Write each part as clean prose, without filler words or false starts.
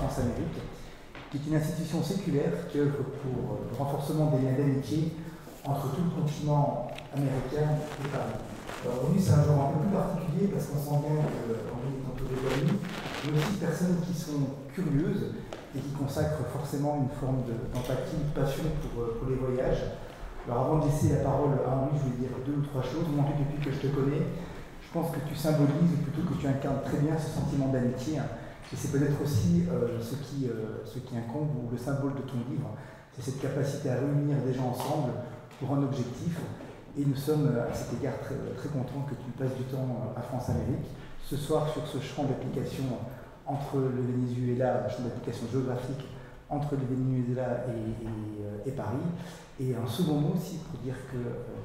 France-Amérique, qui est une institution séculaire qui œuvre pour le renforcement des liens d'amitié entre tout le continent américain et Paris. Alors aujourd'hui, c'est un jour un peu plus particulier parce qu'on sent bien qu'Henri est entouré d'amis, mais aussi de personnes qui sont curieuses et qui consacrent forcément une forme d'empathie, de passion pour les voyages. Alors avant de laisser la parole à Henri, je vais dire 2 ou 3 choses. Moi, depuis que je te connais, je pense que tu symbolises, ou plutôt que tu incarnes très bien ce sentiment d'amitié. Et c'est peut-être aussi ce qui incombe, ou le symbole de ton livre, c'est cette capacité à réunir des gens ensemble pour un objectif. Et nous sommes à cet égard très, très contents que tu passes du temps à France-Amérique. Ce soir, sur ce champ d'application entre le Venezuela, un champ d'application géographique entre le Venezuela et Paris. Et un second mot aussi pour dire que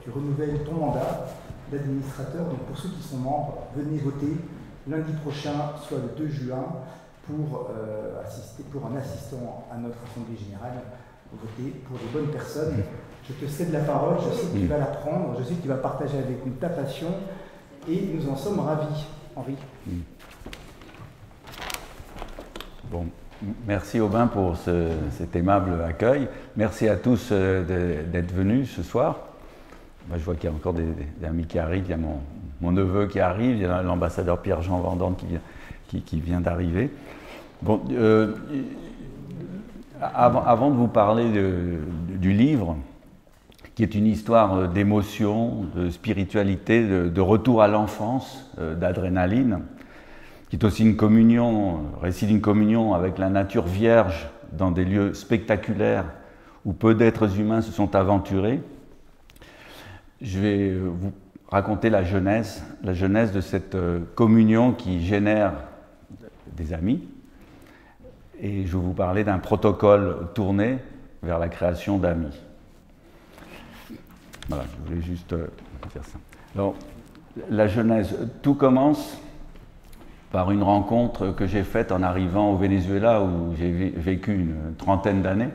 tu renouvelles ton mandat d'administrateur. Donc pour ceux qui sont membres, venez voter lundi prochain, soit le 2 juin, pour un assistant à notre Assemblée Générale, voter pour les bonnes personnes. Je te cède la parole, je sais que tu vas la prendre, je sais que tu vas partager avec nous ta passion, et nous en sommes ravis. Henri. Bon, merci Aubin pour cet aimable accueil. Merci à tous d'être venus ce soir. Moi, je vois qu'il y a encore des amis qui arrivent. Il y a mon neveu qui arrive, il y a l'ambassadeur Pierre-Jean Vendante qui vient d'arriver. Bon, avant de vous parler du livre, qui est une histoire d'émotion, de spiritualité, de retour à l'enfance, d'adrénaline, qui est aussi une communion, récit d'une communion avec la nature vierge dans des lieux spectaculaires où peu d'êtres humains se sont aventurés. Je vais vous raconter la genèse de cette communion qui génère des amis. Et je vais vous parler d'un protocole tourné vers la création d'amis. Voilà, je voulais juste dire ça. Alors, la genèse, tout commence par une rencontre que j'ai faite en arrivant au Venezuela, où j'ai vécu une trentaine d'années.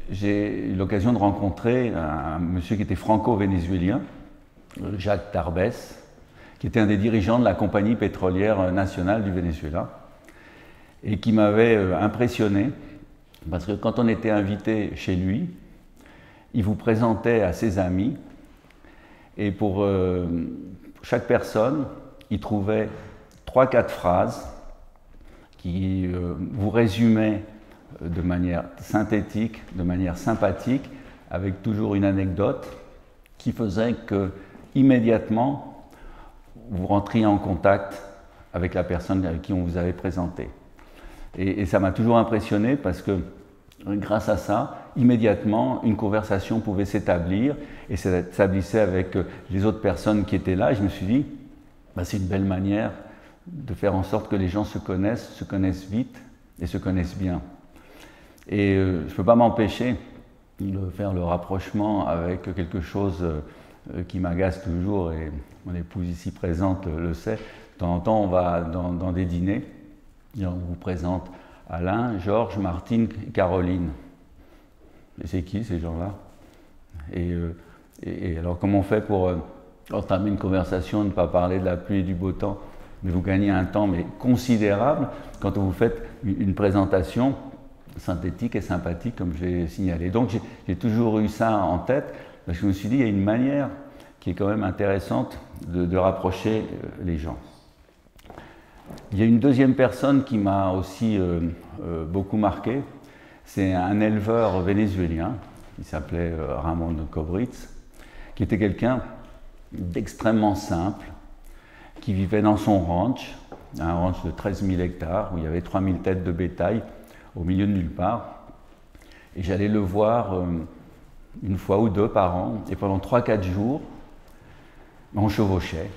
J'ai eu l'occasion de rencontrer un monsieur qui était franco-vénézuélien, Jacques Tarbès, qui était un des dirigeants de la compagnie pétrolière nationale du Venezuela, et qui m'avait impressionné, parce que quand on était invité chez lui, il vous présentait à ses amis, et pour chaque personne, il trouvait 3-4 phrases qui vous résumaient de manière synthétique, de manière sympathique, avec toujours une anecdote qui faisait que, immédiatement, vous rentriez en contact avec la personne avec qui on vous avait présenté. Et ça m'a toujours impressionné parce que, grâce à ça, immédiatement, une conversation pouvait s'établir et s'établissait avec les autres personnes qui étaient là. Et je me suis dit, bah, c'est une belle manière de faire en sorte que les gens se connaissent vite et se connaissent bien. Et je ne peux pas m'empêcher de faire le rapprochement avec quelque chose qui m'agace toujours, et mon épouse ici présente le sait. De temps en temps, on va dans des dîners, et on vous présente Alain, Georges, Martine, Caroline. Et c'est qui ces gens-là? Et alors comment on fait pour entamer une conversation, ne pas parler de la pluie et du beau temps, mais vous gagnez un temps considérable quand vous faites une présentation synthétique et sympathique, comme je l'ai signalé. Donc j'ai toujours eu ça en tête, parce que je me suis dit, il y a une manière qui est quand même intéressante de rapprocher les gens. Il y a une deuxième personne qui m'a aussi beaucoup marqué, c'est un éleveur vénézuélien qui s'appelait Ramon Cobritz, qui était quelqu'un d'extrêmement simple, qui vivait dans son ranch, un ranch de 13 000 hectares, où il y avait 3 000 têtes de bétail, au milieu de nulle part. Et j'allais le voir une fois ou deux par an, et pendant 3-4 jours, on chevauchait.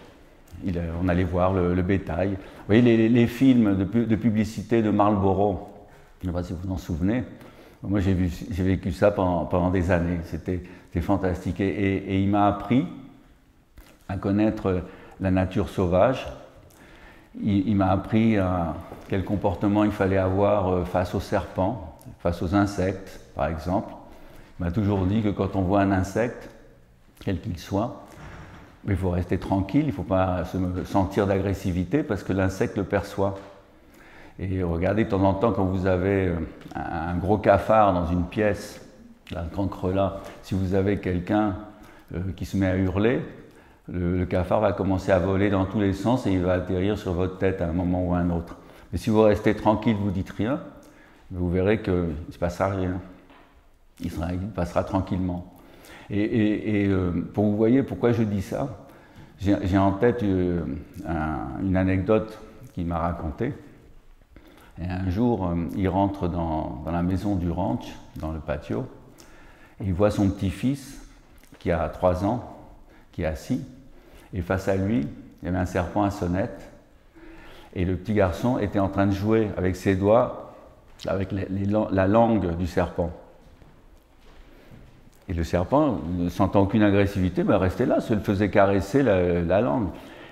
On allait voir le bétail. Vous voyez les films de publicité de Marlboro, je ne sais pas si vous vous en souvenez. Moi, j'ai vécu ça pendant des années. C'était fantastique. Et il m'a appris à connaître la nature sauvage. Il m'a appris quel comportement il fallait avoir face aux serpents, face aux insectes, par exemple. Il m'a toujours dit que quand on voit un insecte, quel qu'il soit, il faut rester tranquille, il ne faut pas se sentir d'agressivité parce que l'insecte le perçoit. Et regardez, de temps en temps, quand vous avez un gros cafard dans une pièce, un cancre là, si vous avez quelqu'un qui se met à hurler, le cafard va commencer à voler dans tous les sens et il va atterrir sur votre tête à un moment ou à un autre. Mais si vous restez tranquille, vous dites rien, vous verrez qu'il ne se passera rien. Il passera tranquillement. Et pour vous voyez pourquoi je dis ça, j'ai en tête une anecdote qu'il m'a racontée. Et un jour, il rentre dans la maison du ranch, dans le patio, et il voit son petit-fils, qui a 3 ans, qui est assis, et face à lui, il y avait un serpent à sonnette, et le petit garçon était en train de jouer avec ses doigts, avec la langue du serpent. Et le serpent, ne sentant aucune agressivité, restait là, se le faisait caresser la langue.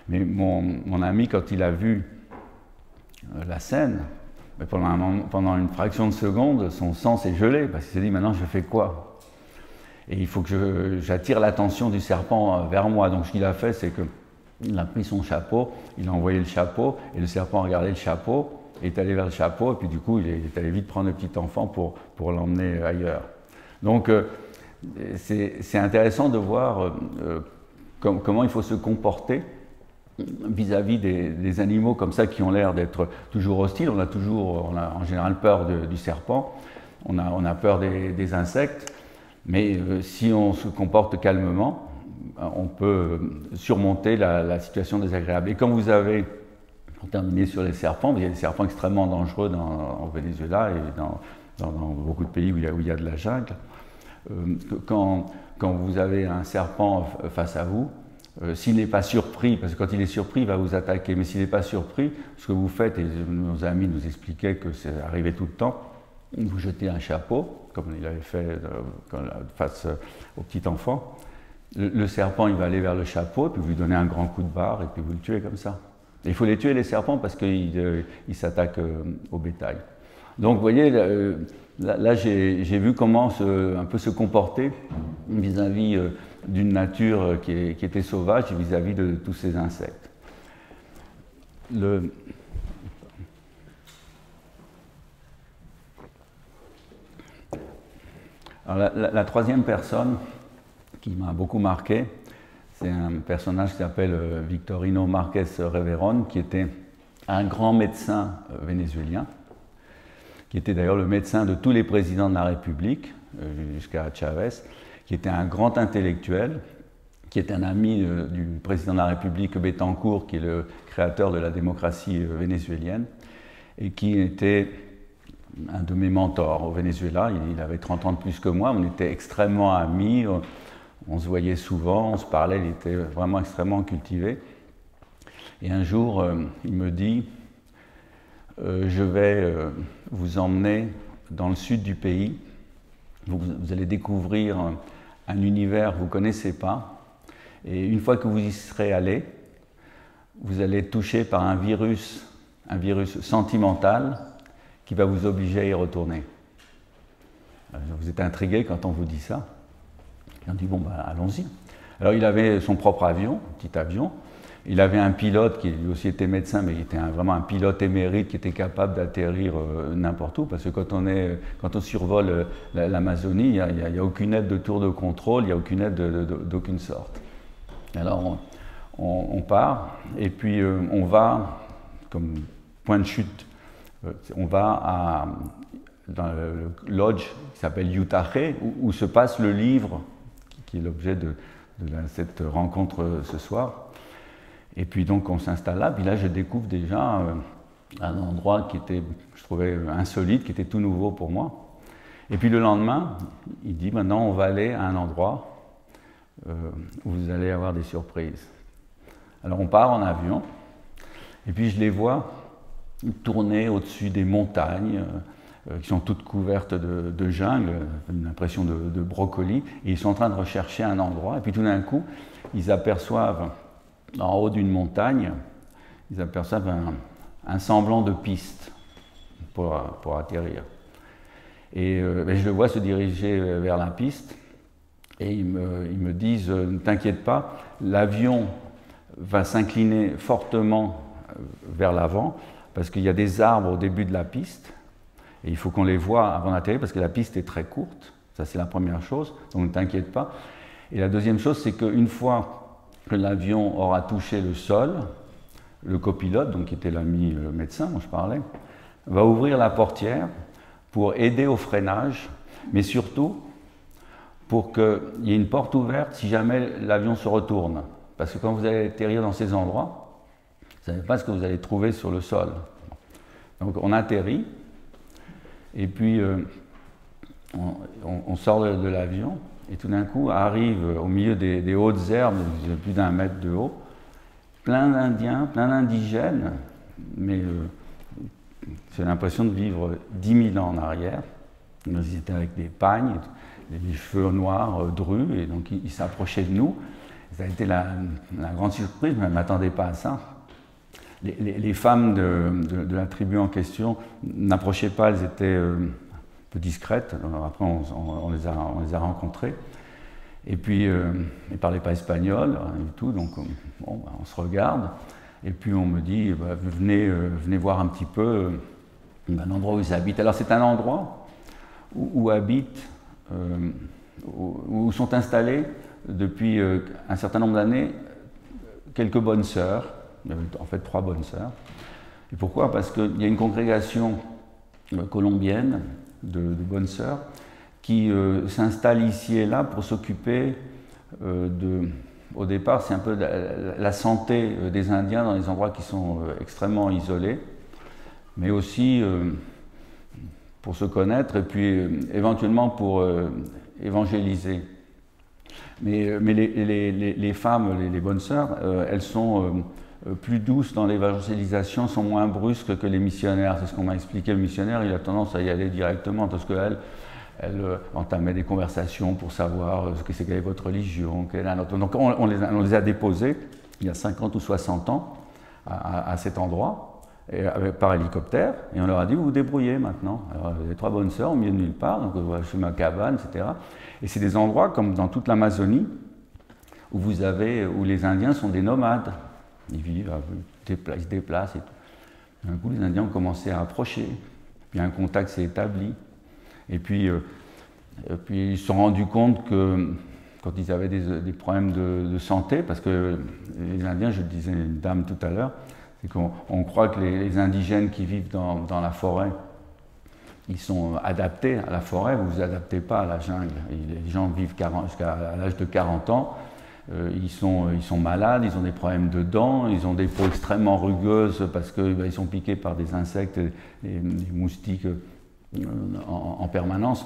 Mais mon ami, quand il a vu la scène, pendant une fraction de seconde, son sang s'est gelé, parce qu'il s'est dit, maintenant je fais quoi? Et il faut que j'attire l'attention du serpent vers moi. Donc ce qu'il a fait, c'est qu'il a pris son chapeau, il a envoyé le chapeau, et le serpent a regardé le chapeau, et est allé vers le chapeau, et puis du coup, il est allé vite prendre le petit enfant pour l'emmener ailleurs. Donc c'est intéressant de voir comment il faut se comporter vis-à-vis des animaux comme ça qui ont l'air d'être toujours hostiles. On a en général peur du serpent, on a peur des insectes, mais si on se comporte calmement, on peut surmonter la situation désagréable. Et quand vous avez, pour terminer sur les serpents, il y a des serpents extrêmement dangereux au Venezuela et dans beaucoup de pays où il y a de la jungle. Quand vous avez un serpent face à vous, s'il n'est pas surpris, parce que quand il est surpris, il va vous attaquer, mais s'il n'est pas surpris, ce que vous faites, et nos amis nous expliquaient que c'est arrivé tout le temps, vous jetez un chapeau, comme il avait fait face au petit enfant, le serpent il va aller vers le chapeau, et puis vous lui donnez un grand coup de barre, et puis vous le tuez comme ça. Et il faut les tuer les serpents parce qu'ils s'attaquent au bétail. Donc vous voyez, là j'ai vu comment un peu se comporter vis-à-vis d'une nature qui était sauvage et vis-à-vis de tous ces insectes. Alors, la troisième personne qui m'a beaucoup marqué, c'est un personnage qui s'appelle Victorino Marquez Reverón, qui était un grand médecin vénézuélien, qui était d'ailleurs le médecin de tous les présidents de la République, jusqu'à Chavez, qui était un grand intellectuel, qui est un ami du président de la République Bettencourt, qui est le créateur de la démocratie vénézuélienne, et qui était un de mes mentors au Venezuela. Il avait 30 ans de plus que moi, on était extrêmement amis, on se voyait souvent, on se parlait, il était vraiment extrêmement cultivé. Et un jour, il me dit je vais vous emmener dans le sud du pays, vous allez découvrir un univers que vous ne connaissez pas, et une fois que vous y serez allé, vous allez être touché par un virus sentimental qui va vous obliger à y retourner. Vous êtes intrigué quand on vous dit ça. Et on dit bon, allons-y. Alors il avait son propre avion, un petit avion. Il avait un pilote qui lui aussi était médecin, mais il était vraiment un pilote émérite qui était capable d'atterrir n'importe où, parce que quand on survole l'Amazonie, il n'y a aucune aide de tour de contrôle, il n'y a aucune aide d'aucune sorte. Alors on part, et puis on va, comme point de chute, on va dans le lodge qui s'appelle Yutaje, où se passe le livre qui est l'objet de cette rencontre ce soir. Et puis donc on s'installe là, puis là je découvre déjà un endroit qui était, je trouvais insolite, qui était tout nouveau pour moi. Et puis le lendemain, il dit maintenant on va aller à un endroit où vous allez avoir des surprises. Alors on part en avion, et puis je les vois tourner au-dessus des montagnes qui sont toutes couvertes de jungle, une impression de brocoli, et ils sont en train de rechercher un endroit, et puis tout d'un coup, ils aperçoivent en haut d'une montagne, ils aperçoivent un semblant de piste pour atterrir. Et je le vois se diriger vers la piste, et ils me disent, ne t'inquiète pas, l'avion va s'incliner fortement vers l'avant, parce qu'il y a des arbres au début de la piste, et il faut qu'on les voie avant d'atterrir, parce que la piste est très courte. Ça, c'est la première chose, donc ne t'inquiète pas. Et la deuxième chose, c'est qu'une fois que l'avion aura touché le sol, le copilote, donc qui était l'ami médecin dont je parlais, va ouvrir la portière pour aider au freinage, mais surtout pour qu'il y ait une porte ouverte si jamais l'avion se retourne. Parce que quand vous allez atterrir dans ces endroits, vous ne savez pas ce que vous allez trouver sur le sol. Donc on atterrit, et puis on sort de l'avion, et tout d'un coup arrive au milieu des hautes herbes, de plus d'1 mètre de haut, plein d'Indiens, plein d'indigènes, mais j'ai l'impression de vivre 10 000 ans en arrière. Ils étaient avec des pagnes, des cheveux noirs, drus, et donc ils s'approchaient de nous. Ça a été la grande surprise, mais je ne m'attendais pas à ça. Les femmes de la tribu en question n'approchaient pas, elles étaient un peu discrètes. Alors après, on les a rencontrées. Et puis, ils ne parlaient pas espagnol, rien du tout, donc bon, on se regarde. Et puis on me dit, bah, venez voir un petit peu l'endroit où ils habitent. Alors c'est un endroit où habitent, où sont installées depuis un certain nombre d'années quelques bonnes sœurs. Il y avait en fait 3 bonnes sœurs. Et pourquoi? Parce qu'il y a une congrégation colombienne de bonnes sœurs qui s'installe ici et là pour s'occuper au départ, c'est un peu la santé des Indiens dans les endroits qui sont extrêmement isolés, mais aussi pour se connaître et puis éventuellement pour évangéliser. Mais les femmes, les bonnes sœurs, elles sont plus douces dans l'évangélisation, sont moins brusques que les missionnaires. C'est ce qu'on m'a expliqué. Le missionnaire, il a tendance à y aller directement, parce qu'elle entamait des conversations pour savoir ce que c'est, quelle est votre religion, quelle est la nôtre. Donc on les a déposés il y a 50 ou 60 ans à cet endroit, par hélicoptère, et on leur a dit vous vous débrouillez maintenant. Alors, les 3 bonnes sœurs au milieu de nulle part, donc je fais ma cabane, etc. Et c'est des endroits comme dans toute l'Amazonie où les Indiens sont des nomades. Ils vivent, ils se déplacent et tout. D'un coup, les Indiens ont commencé à approcher, puis un contact s'est établi. Et puis ils se sont rendus compte que quand ils avaient des problèmes de santé, parce que les Indiens, je le disais à une dame tout à l'heure, c'est qu'on croit que les indigènes qui vivent dans la forêt, ils sont adaptés à la forêt, vous ne vous adaptez pas à la jungle. Les gens vivent jusqu'à l'âge de 40 ans, ils sont malades, ils ont des problèmes de dents, ils ont des peaux extrêmement rugueuses parce qu'ils sont piqués par des insectes, des moustiques en permanence.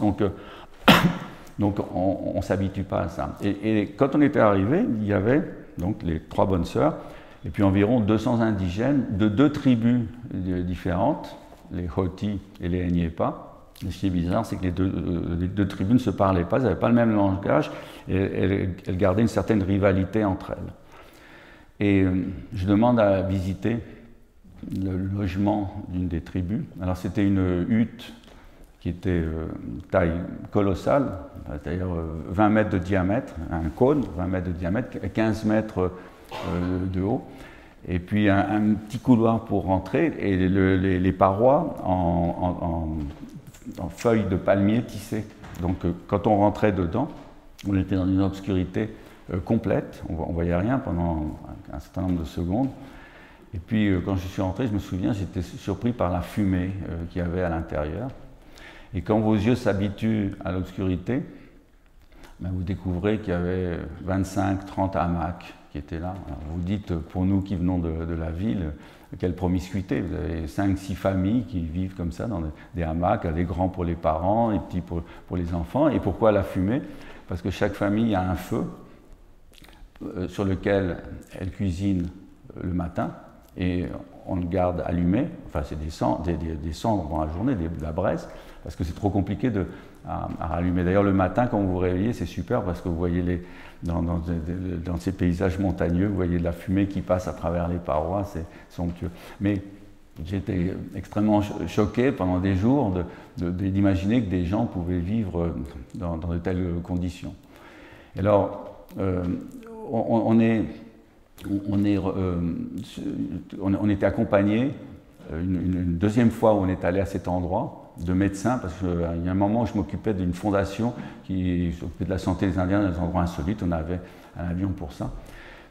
Donc on ne s'habitue pas à ça. Et quand on était arrivé, il y avait donc les 3 bonnes sœurs, et puis environ 200 indigènes de 2 tribus différentes, les Hoti et les Eñepa. Et ce qui est bizarre, c'est que les deux tribus ne se parlaient pas, elles n'avaient pas le même langage, et elles gardaient une certaine rivalité entre elles. Et je demande à visiter le logement d'une des tribus. Alors c'était une hutte qui était taille colossale, c'est-à-dire 20 mètres de diamètre, un cône, 20 mètres de diamètre, 15 mètres de haut, et puis un petit couloir pour rentrer, et les parois en feuilles de palmier tissées. Donc quand on rentrait dedans, on était dans une obscurité complète, on ne voyait rien pendant un certain nombre de secondes. Et puis quand je suis rentré, je me souviens, j'étais surpris par la fumée qu'il y avait à l'intérieur. Et quand vos yeux s'habituent à l'obscurité, ben vous découvrez qu'il y avait 25-30 hamacs qui étaient là. Alors vous dites, pour nous qui venons de la ville, quelle promiscuité. Vous avez 5-6 familles qui vivent comme ça dans des hamacs, des grands pour les parents, des petits pour les enfants. Et pourquoi la fumée? Parce que chaque famille a un feu sur lequel elle cuisine le matin et on le garde allumé. Enfin, c'est des cendres dans la journée, de la braise, parce que c'est trop compliqué à rallumer. D'ailleurs, le matin, quand vous vous réveillez, c'est super parce que vous voyez dans ces paysages montagneux, vous voyez de la fumée qui passe à travers les parois, c'est somptueux. Mais j'étais extrêmement choqué pendant des jours d'imaginer que des gens pouvaient vivre dans de telles conditions. Et alors, on était accompagné une deuxième fois où on est allé à cet endroit, de médecin, parce qu'il y a un moment où je m'occupais d'une fondation qui s'occupait de la santé des Indiens dans des endroits insolites. On avait un avion pour ça.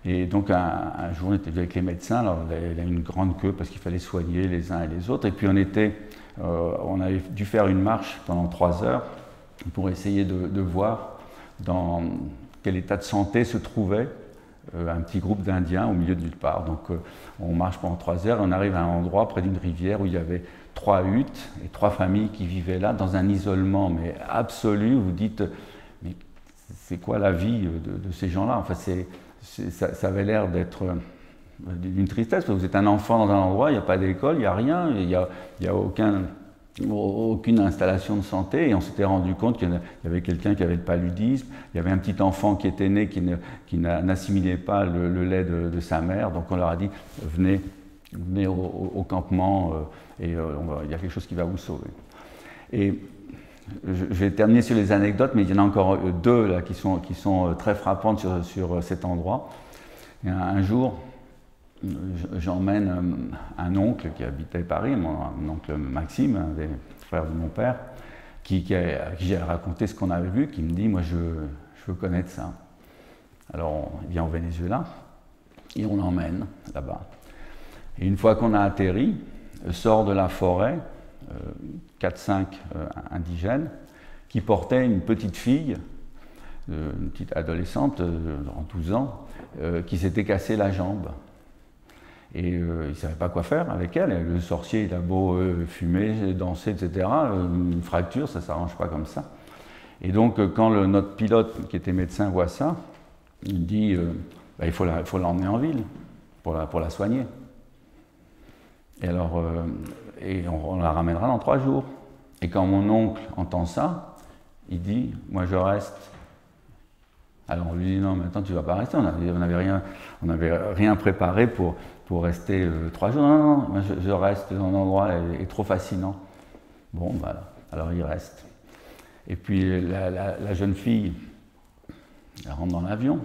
Et donc un jour, on était avec les médecins. Alors, il y a une grande queue parce qu'il fallait soigner les uns et les autres. Et puis on avait dû faire une marche pendant 3 heures pour essayer de voir dans quel état de santé se trouvait un petit groupe d'Indiens au milieu de nulle part. Donc on marche pendant 3 heures et on arrive à un endroit près d'une rivière où il y avait 3 huttes et 3 familles qui vivaient là dans un isolement mais absolu. Vous dites, mais c'est quoi la vie de ces gens-là? Enfin, ça avait l'air d'être d'une tristesse, parce que vous êtes un enfant dans un endroit, il n'y a pas d'école, il n'y a rien, il n'y a aucune installation de santé, et on s'était rendu compte qu'il y avait quelqu'un qui avait le paludisme, il y avait un petit enfant qui était né qui n'assimilait pas le lait de sa mère, donc on leur a dit venez au campement et il y a quelque chose qui va vous sauver. Et je vais terminer sur les anecdotes, mais il y en a encore 2 là, qui sont très frappantes sur cet endroit. Et un jour, j'emmène un oncle qui habitait Paris, mon oncle Maxime, un des frères de mon père, à qui j'ai raconté ce qu'on avait vu, qui me dit, moi je veux connaître ça. Alors il vient au Venezuela et on l'emmène là-bas. Et une fois qu'on a atterri, sort de la forêt 4-5 indigènes qui portaient une petite fille, une petite adolescente de 12 ans, qui s'était cassé la jambe. Et il ne savait pas quoi faire avec elle. Et le sorcier, il a beau fumer, danser, etc. Une fracture, ça ne s'arrange pas comme ça. Et donc, quand notre pilote, qui était médecin, voit ça, il dit il faut l'emmener en ville pour la soigner. Et alors, on la ramènera dans 3 jours. Et quand mon oncle entend ça, il dit, moi je reste. Alors on lui dit, non, mais attends, tu ne vas pas rester, on n'avait rien préparé pour rester 3 jours. Non, moi je reste, l'endroit est trop fascinant. Bon, voilà, alors il reste. Et puis la jeune fille, elle rentre dans l'avion.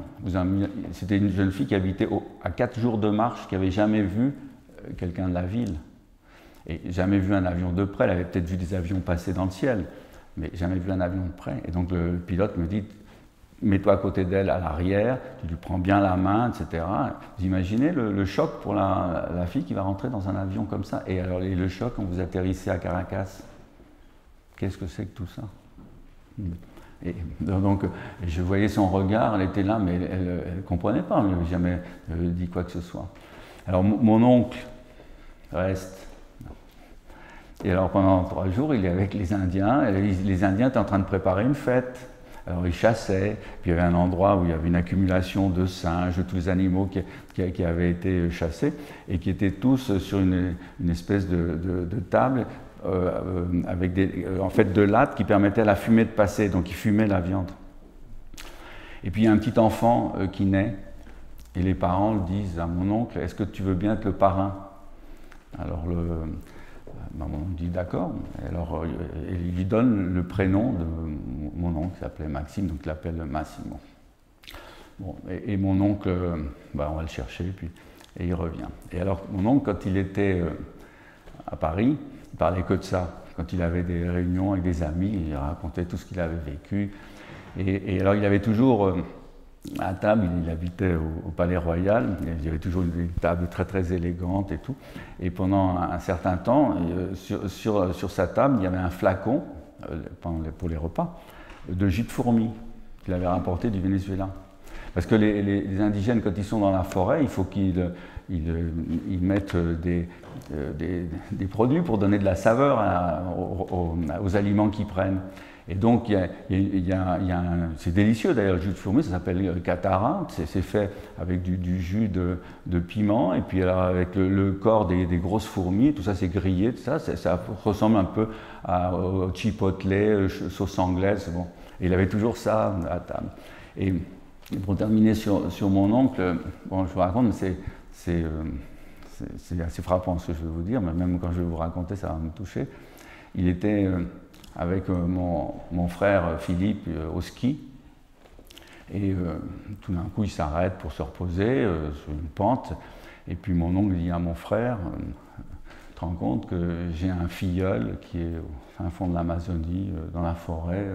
C'était une jeune fille qui habitait à 4 jours de marche, qui n'avait jamais vu quelqu'un de la ville. Et jamais vu un avion de près. Elle avait peut-être vu des avions passer dans le ciel, mais jamais vu un avion de près. Et donc le pilote me dit, mets-toi à côté d'elle à l'arrière, tu lui prends bien la main, etc. Vous imaginez le choc pour la fille qui va rentrer dans un avion comme ça. Et alors le choc quand vous atterrissez à Caracas, qu'est-ce que c'est que tout ça? Et donc je voyais son regard, elle était là, mais elle ne comprenait pas, elle n'avait jamais dit quoi que ce soit. Alors mon oncle reste. Et alors pendant 3 jours, il est avec les Indiens, et les Indiens étaient en train de préparer une fête. Alors ils chassaient, puis il y avait un endroit où il y avait une accumulation de singes, de tous les animaux qui avaient été chassés, et qui étaient tous sur une espèce de table avec en fait de lattes qui permettaient à la fumée de passer, donc ils fumaient la viande. Et puis il y a un petit enfant qui naît, et les parents le disent à mon oncle, est-ce que tu veux bien être le parrain? Alors mon oncle dit d'accord, alors il lui donne le prénom de mon oncle qui s'appelait Maxime, donc il l'appelle Massimo. Bon, et mon oncle, on va le chercher, et il revient. Et alors mon oncle, quand il était à Paris, il parlait que de ça. Quand il avait des réunions avec des amis, il racontait tout ce qu'il avait vécu. Et alors il avait toujours à table, il habitait au Palais Royal, il y avait toujours une table très très élégante et tout. Et pendant un certain temps, sur sa table, il y avait un flacon, pour les repas, de jus de fourmi qu'il avait rapporté du Venezuela. Parce que les indigènes, quand ils sont dans la forêt, il faut qu'ils mettent des produits pour donner de la saveur aux aliments qu'ils prennent. Et donc, c'est délicieux d'ailleurs, le jus de fourmi, ça s'appelle catara, c'est fait avec du jus de piment, et puis alors, avec le corps des grosses fourmis, tout ça c'est grillé, tout ça ressemble un peu au chipotle, sauce anglaise, bon. Et il avait toujours ça à table. Et pour terminer sur mon oncle, bon, je vous raconte, mais c'est assez frappant ce que je vais vous dire, mais même quand je vais vous raconter, ça va me toucher. Il était avec mon frère Philippe au ski, et tout d'un coup il s'arrête pour se reposer sur une pente, et puis mon oncle dit à mon frère, te rends compte que j'ai un filleul qui est au fin fond de l'Amazonie, dans la forêt,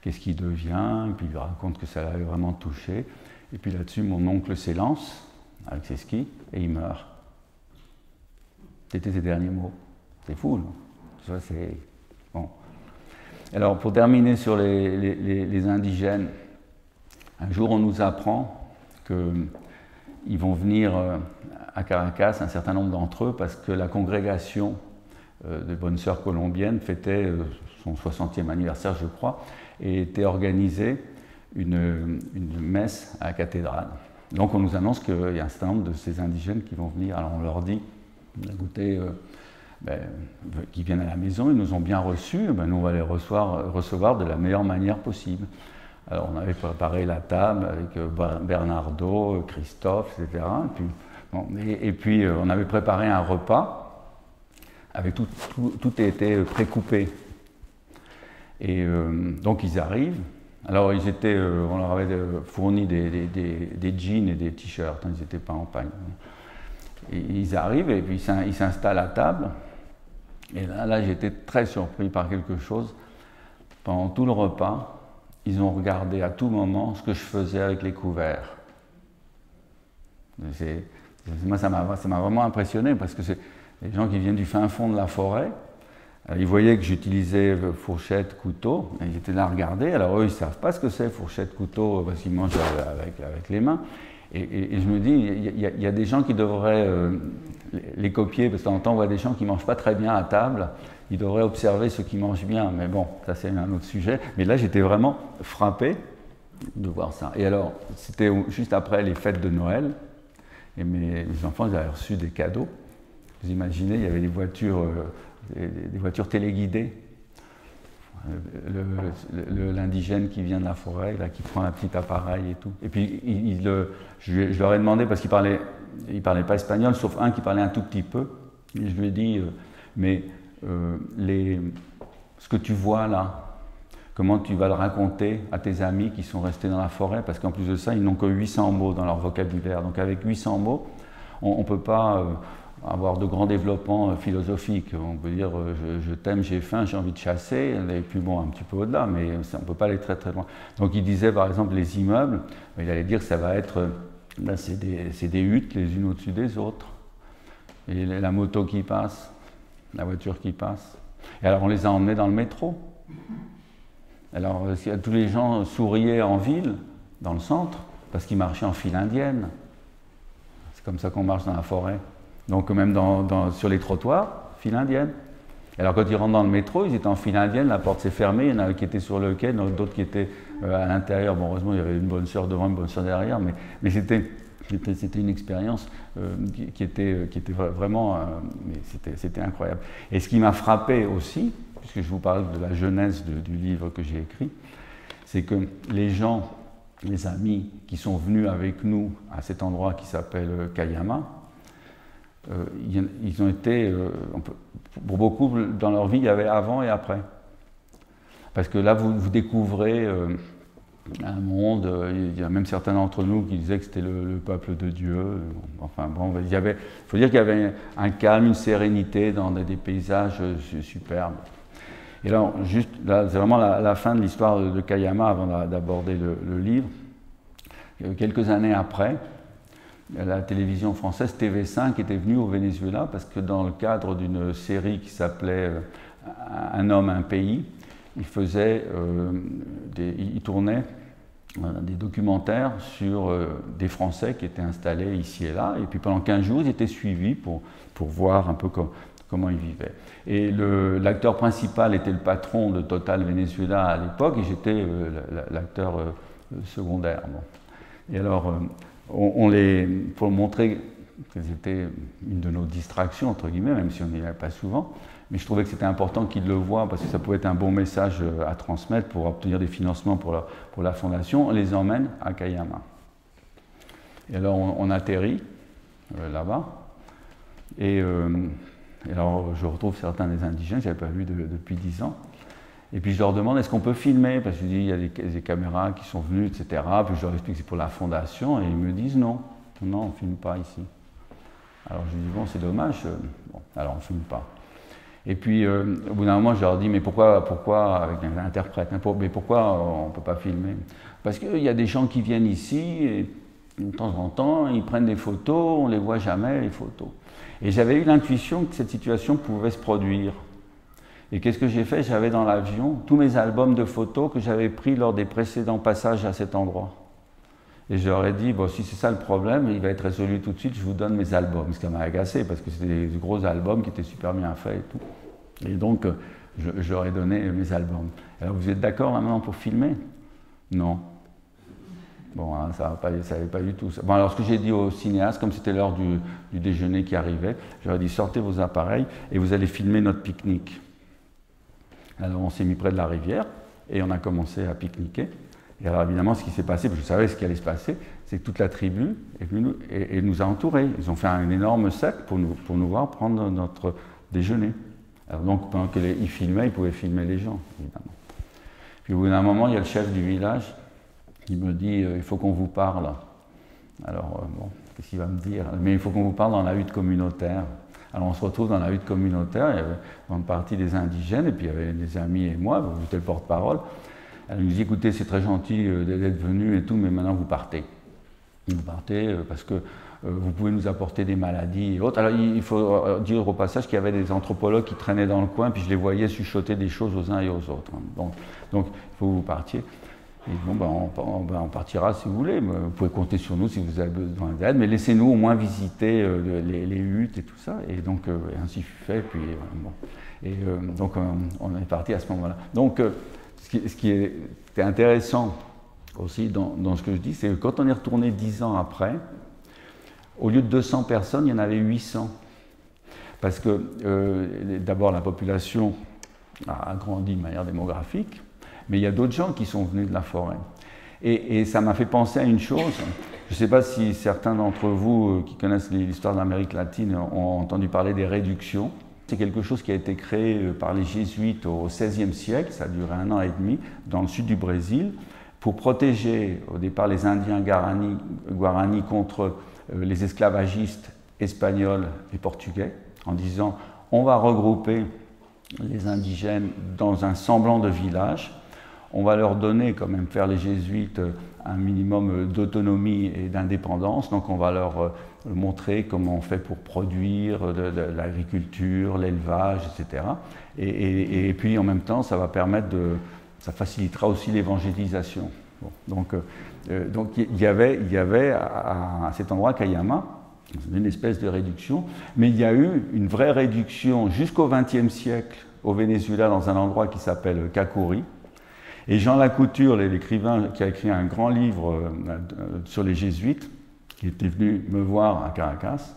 qu'est-ce qu'il devient, et puis il lui raconte que ça l'avait vraiment touché. Et puis là-dessus, mon oncle s'élance avec ses skis et il meurt. C'était ses derniers mots. C'est fou, non? Ça, c'est... Bon. Alors, pour terminer sur les indigènes, un jour, on nous apprend qu'ils vont venir à Caracas, un certain nombre d'entre eux, parce que la congrégation des Bonnes Sœurs colombiennes fêtait son 60e anniversaire, je crois, et était organisée une messe à la cathédrale. Donc, on nous annonce qu'il y a un certain nombre de ces indigènes qui vont venir. Alors, on leur dit, écoutez, qu'ils viennent à la maison, ils nous ont bien reçus, nous on va les recevoir de la meilleure manière possible. Alors on avait préparé la table avec Bernardo, Christophe, etc. Et puis on avait préparé un repas avec tout était précoupé. Et donc ils arrivent. Alors on leur avait fourni des jeans et des t-shirts, ils n'étaient pas en pagne. Et ils arrivent et puis ils s'installent à table. Et là j'étais très surpris par quelque chose. Pendant tout le repas, ils ont regardé à tout moment ce que je faisais avec les couverts. Moi, ça m'a vraiment impressionné parce que c'est des gens qui viennent du fin fond de la forêt. Alors, ils voyaient que j'utilisais fourchette, couteau, et ils étaient là à regarder. Alors eux, ils ne savent pas ce que c'est fourchette, couteau, parce qu'ils mangent avec les mains. Et je me dis, il y a des gens qui devraient les copier, parce que de temps en temps, on voit des gens qui ne mangent pas très bien à table. Ils devraient observer ceux qui mangent bien, mais bon, ça c'est un autre sujet. Mais là, j'étais vraiment frappé de voir ça. Et alors, c'était juste après les fêtes de Noël, et mes enfants, ils avaient reçu des cadeaux. Vous imaginez, il y avait des voitures téléguidées. L'indigène qui vient de la forêt, là, qui prend un petit appareil et tout. Et puis, je leur ai demandé, parce qu'ils ne parlaient pas espagnol, sauf un qui parlait un tout petit peu. Et je lui ai dit, ce que tu vois là, comment tu vas le raconter à tes amis qui sont restés dans la forêt, parce qu'en plus de ça, ils n'ont que 800 mots dans leur vocabulaire. Donc avec 800 mots, on ne peut pas avoir de grands développements philosophiques. On peut dire je t'aime, j'ai faim, j'ai envie de chasser, et puis bon, un petit peu au-delà, mais on ne peut pas aller très très loin. Donc il disait par exemple les immeubles, il allait dire que ça va être, c'est des huttes les unes au-dessus des autres. Et la moto qui passe, la voiture qui passe. Et alors on les a emmenés dans le métro. Alors tous les gens souriaient en ville, dans le centre, parce qu'ils marchaient en file indienne. C'est comme ça qu'on marche dans la forêt. Donc même sur les trottoirs, file indienne. Alors quand ils rentrent dans le métro, ils étaient en file indienne, la porte s'est fermée, il y en avait qui étaient sur le quai, d'autres qui étaient à l'intérieur. Bon, heureusement, il y avait une bonne sœur devant, une bonne sœur derrière, mais c'était une expérience qui était vraiment, c'était incroyable. Et ce qui m'a frappé aussi, puisque je vous parle de la genèse du livre que j'ai écrit, c'est que les gens, les amis qui sont venus avec nous à cet endroit qui s'appelle Cayama, ils ont été, pour beaucoup dans leur vie, il y avait avant et après. Parce que là, vous découvrez un monde, il y a même certains d'entre nous qui disaient que c'était le peuple de Dieu. Enfin bon, il faut dire qu'il y avait un calme, une sérénité dans des paysages superbes. Et là, juste, là, c'est vraiment la fin de l'histoire de Cayama avant d'aborder le livre. Quelques années après, la télévision française TV5 était venue au Venezuela parce que dans le cadre d'une série qui s'appelait Un homme, un pays, il tournait des documentaires sur des Français qui étaient installés ici et là. Et puis pendant 15 jours, ils étaient suivis pour voir un peu comment ils vivaient. Et l'acteur principal était le patron de Total Venezuela à l'époque et j'étais l'acteur secondaire. Bon. Et alors, pour montrer que c'était une de nos distractions, entre guillemets, même si on n'y allait pas souvent, mais je trouvais que c'était important qu'ils le voient parce que ça pouvait être un bon message à transmettre pour obtenir des financements pour la fondation. On les emmène à Cayama. Et alors on atterrit là-bas et alors je retrouve certains des indigènes que je n'avais pas vus depuis 10 ans. Et puis je leur demande est-ce qu'on peut filmer, parce que je dis il y a des caméras qui sont venues, etc. Puis je leur explique que c'est pour la fondation et ils me disent non, on ne filme pas ici. Alors je lui dis, bon, c'est dommage, bon, alors on ne filme pas. Et puis, au bout d'un moment, je leur dis, mais pourquoi avec un interprète, hein, mais pourquoi on ne peut pas filmer? Parce qu'il y a des gens qui viennent ici, et de temps en temps, ils prennent des photos, on ne les voit jamais, les photos. Et j'avais eu l'intuition que cette situation pouvait se produire. Et qu'est-ce que j'ai fait? J'avais dans l'avion tous mes albums de photos que j'avais pris lors des précédents passages à cet endroit. Et je leur ai dit, bon, si c'est ça le problème, il va être résolu tout de suite, je vous donne mes albums. Ce qui m'a agacé, parce que c'était des gros albums qui étaient super bien faits et tout. Et donc, je leur ai donné mes albums. Alors, vous êtes d'accord maintenant pour filmer? Non. Bon, hein, ça n'avait pas du tout ça. Bon, alors, ce que j'ai dit aux cinéastes, comme c'était l'heure du déjeuner qui arrivait, j'aurais dit, sortez vos appareils et vous allez filmer notre pique-nique. Alors, on s'est mis près de la rivière et on a commencé à pique-niquer. Et alors évidemment, ce qui s'est passé, parce que je savais ce qui allait se passer, c'est que toute la tribu nous a entourés. Ils ont fait un énorme cercle pour nous voir prendre notre déjeuner. Alors donc, pendant qu'ils filmaient, ils pouvaient filmer les gens, évidemment. Puis au bout d'un moment, il y a le chef du village qui me dit il faut qu'on vous parle. Alors, bon, qu'est-ce qu'il va me dire? Mais il faut qu'on vous parle dans la hutte communautaire. Alors on se retrouve dans la hutte communautaire, il y avait une partie des indigènes, et puis il y avait des amis et moi, j'étais le porte-parole. Elle nous dit, écoutez, c'est très gentil d'être venu et tout, mais maintenant vous partez. Vous partez parce que vous pouvez nous apporter des maladies et autres. Alors il faut dire au passage qu'il y avait des anthropologues qui traînaient dans le coin, puis je les voyais chuchoter des choses aux uns et aux autres. Donc il faut que vous partiez. Et bon, on partira si vous voulez, vous pouvez compter sur nous si vous avez besoin d'aide, mais laissez-nous au moins visiter les huttes et tout ça. Et donc ainsi fut fait, puis bon. Et donc on est parti à ce moment-là. Donc ce qui était intéressant aussi dans ce que je dis, c'est que quand on est retourné 10 ans après, au lieu de 200 personnes, il y en avait 800. Parce que d'abord la population a grandi de manière démographique, mais il y a d'autres gens qui sont venus de la forêt. Et ça m'a fait penser à une chose, je ne sais pas si certains d'entre vous qui connaissent l'histoire de l'Amérique latine ont entendu parler des réductions. C'est quelque chose qui a été créé par les jésuites au XVIe siècle, ça a duré 1 an et demi, dans le sud du Brésil, pour protéger au départ les Indiens Guarani contre les esclavagistes espagnols et portugais, en disant on va regrouper les indigènes dans un semblant de village, on va leur donner, quand même faire les jésuites, un minimum d'autonomie et d'indépendance, donc on va leur montrer comment on fait pour produire de l'agriculture, l'élevage, etc. Et puis en même temps, ça va permettre ça facilitera aussi l'évangélisation. Bon, donc il y avait à cet endroit, Cayama, une espèce de réduction, mais il y a eu une vraie réduction jusqu'au XXe siècle au Venezuela, dans un endroit qui s'appelle Cacuri. Et Jean Lacouture, l'écrivain qui a écrit un grand livre sur les jésuites, qui était venu me voir à Caracas,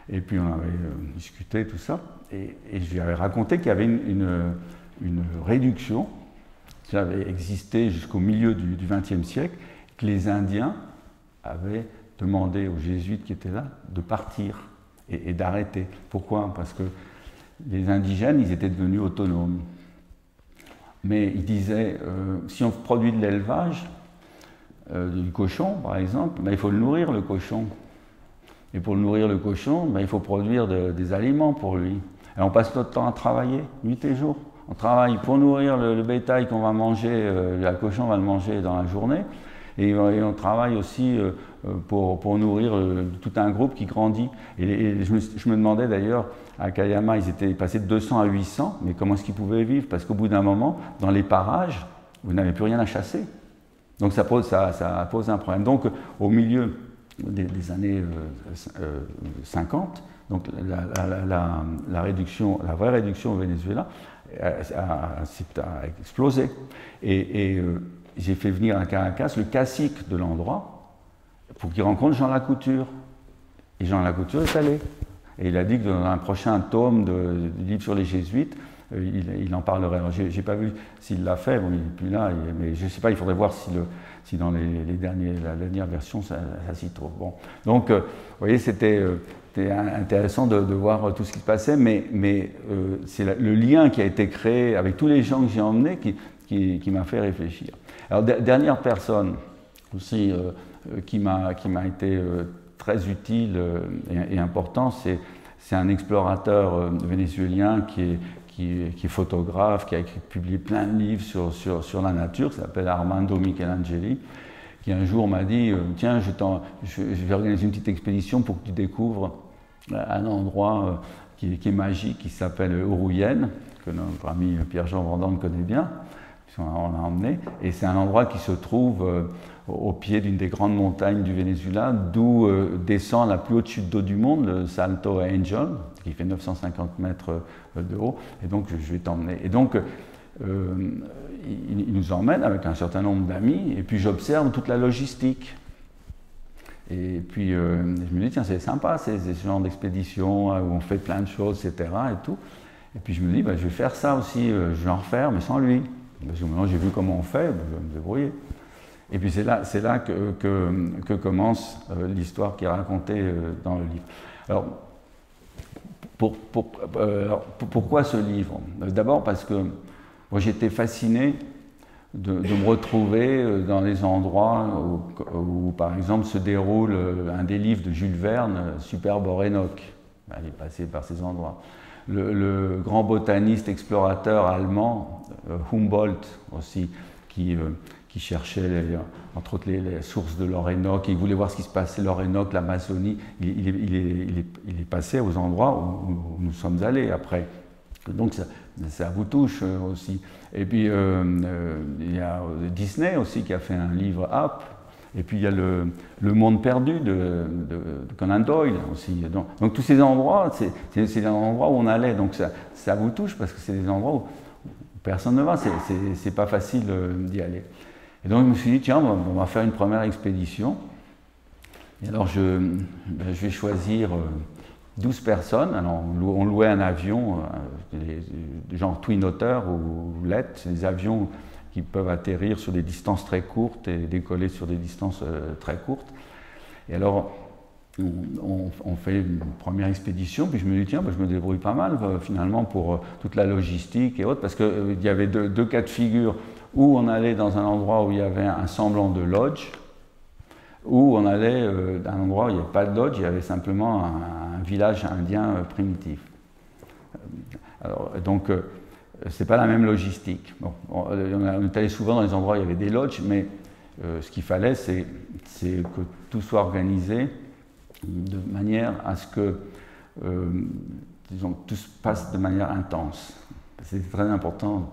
et puis on avait discuté tout ça, et je lui avais raconté qu'il y avait une réduction qui avait existé jusqu'au milieu du XXe siècle, que les Indiens avaient demandé aux jésuites qui étaient là de partir et d'arrêter. Pourquoi? Parce que les indigènes, ils étaient devenus autonomes. Mais ils disaient, si on produit de l'élevage, du cochon par exemple, ben, il faut le nourrir le cochon. Et pour le nourrir le cochon, ben, il faut produire des aliments pour lui. Et on passe notre temps à travailler, nuit et jour. On travaille pour nourrir le bétail qu'on va manger, le cochon va le manger dans la journée. Et on travaille aussi pour nourrir tout un groupe qui grandit. Et je me demandais d'ailleurs, à Cayama, ils étaient passés de 200 à 800, mais comment est-ce qu'ils pouvaient vivre? Parce qu'au bout d'un moment, dans les parages, vous n'avez plus rien à chasser. Donc ça pose un problème. Donc au milieu des années 50, donc la vraie réduction au Venezuela a explosé. Et j'ai fait venir à Caracas le cacique de l'endroit pour qu'il rencontre Jean Lacouture. Et Jean Lacouture est allé. Et il a dit que dans un prochain tome du livre sur les jésuites, il en parlerait. Je n'ai pas vu s'il l'a fait, bon, il n'est plus là, mais je ne sais pas, il faudrait voir si dans la dernière version ça s'y trouve. Bon. Donc, vous voyez, c'était intéressant de voir tout ce qui se passait, mais c'est le lien qui a été créé avec tous les gens que j'ai emmenés qui m'a fait réfléchir. Alors, dernière personne aussi qui m'a été très utile et important. C'est un explorateur vénézuélien qui est photographe, qui a publié plein de livres sur la nature, qui s'appelle Armando Michelangeli, qui un jour m'a dit tiens, je vais organiser une petite expédition pour que tu découvres un endroit qui est magique, qui s'appelle Uruyen, que notre ami Pierre-Jean Vendôme connaît bien, on l'a emmené, et c'est un endroit qui se trouve au pied d'une des grandes montagnes du Venezuela, d'où descend la plus haute chute d'eau du monde, le Salto Angel, qui fait 950 mètres de haut, et donc je vais t'emmener. Et donc il nous emmène avec un certain nombre d'amis, et puis j'observe toute la logistique. Et puis je me dis, tiens, c'est sympa, ce genre d'expédition où on fait plein de choses, etc. Et tout. Et puis je me dis, je vais faire ça aussi, je vais en refaire, mais sans lui. Parce que maintenant j'ai vu comment on fait, je vais me débrouiller. Et puis c'est là que commence l'histoire qui est racontée dans le livre. Alors, pourquoi ce livre? D'abord parce que moi j'étais fasciné de me retrouver dans les endroits où, par exemple, se déroule un des livres de Jules Verne, Superbe Orénoque. Il est passé par ces endroits. Le grand botaniste, explorateur allemand, Humboldt aussi, qui cherchait entre autres les sources de l'Orénoque, il voulait voir ce qui se passait, l'Orénoque, l'Amazonie, il est passé aux endroits où nous sommes allés après. Donc ça vous touche aussi. Et puis il y a Disney aussi qui a fait un livre Up. Et puis il y a le Monde perdu de Conan Doyle aussi. Donc tous ces endroits, c'est des endroits où on allait. Donc ça vous touche parce que c'est des endroits où personne ne va. C'est pas facile d'y aller. Et donc je me suis dit, tiens, on va faire une première expédition. Et alors je vais choisir 12 personnes. Alors on louait un avion, genre Twin Otter ou Let, c'est des avions qui peuvent atterrir sur des distances très courtes et décoller sur des distances très courtes. Et alors, on fait une première expédition, puis je me dis, tiens, je me débrouille pas mal finalement pour toute la logistique et autres, parce qu'il y avait deux cas de figure, où on allait dans un endroit où il y avait un semblant de lodge, ou on allait dans un endroit où il n'y avait pas de lodge, il y avait simplement un village indien primitif. Alors, donc, c'est pas la même logistique. Bon, on est allé souvent dans les endroits où il y avait des lodges, mais ce qu'il fallait, c'est que tout soit organisé de manière à ce que, disons, tout se passe de manière intense. C'est très important,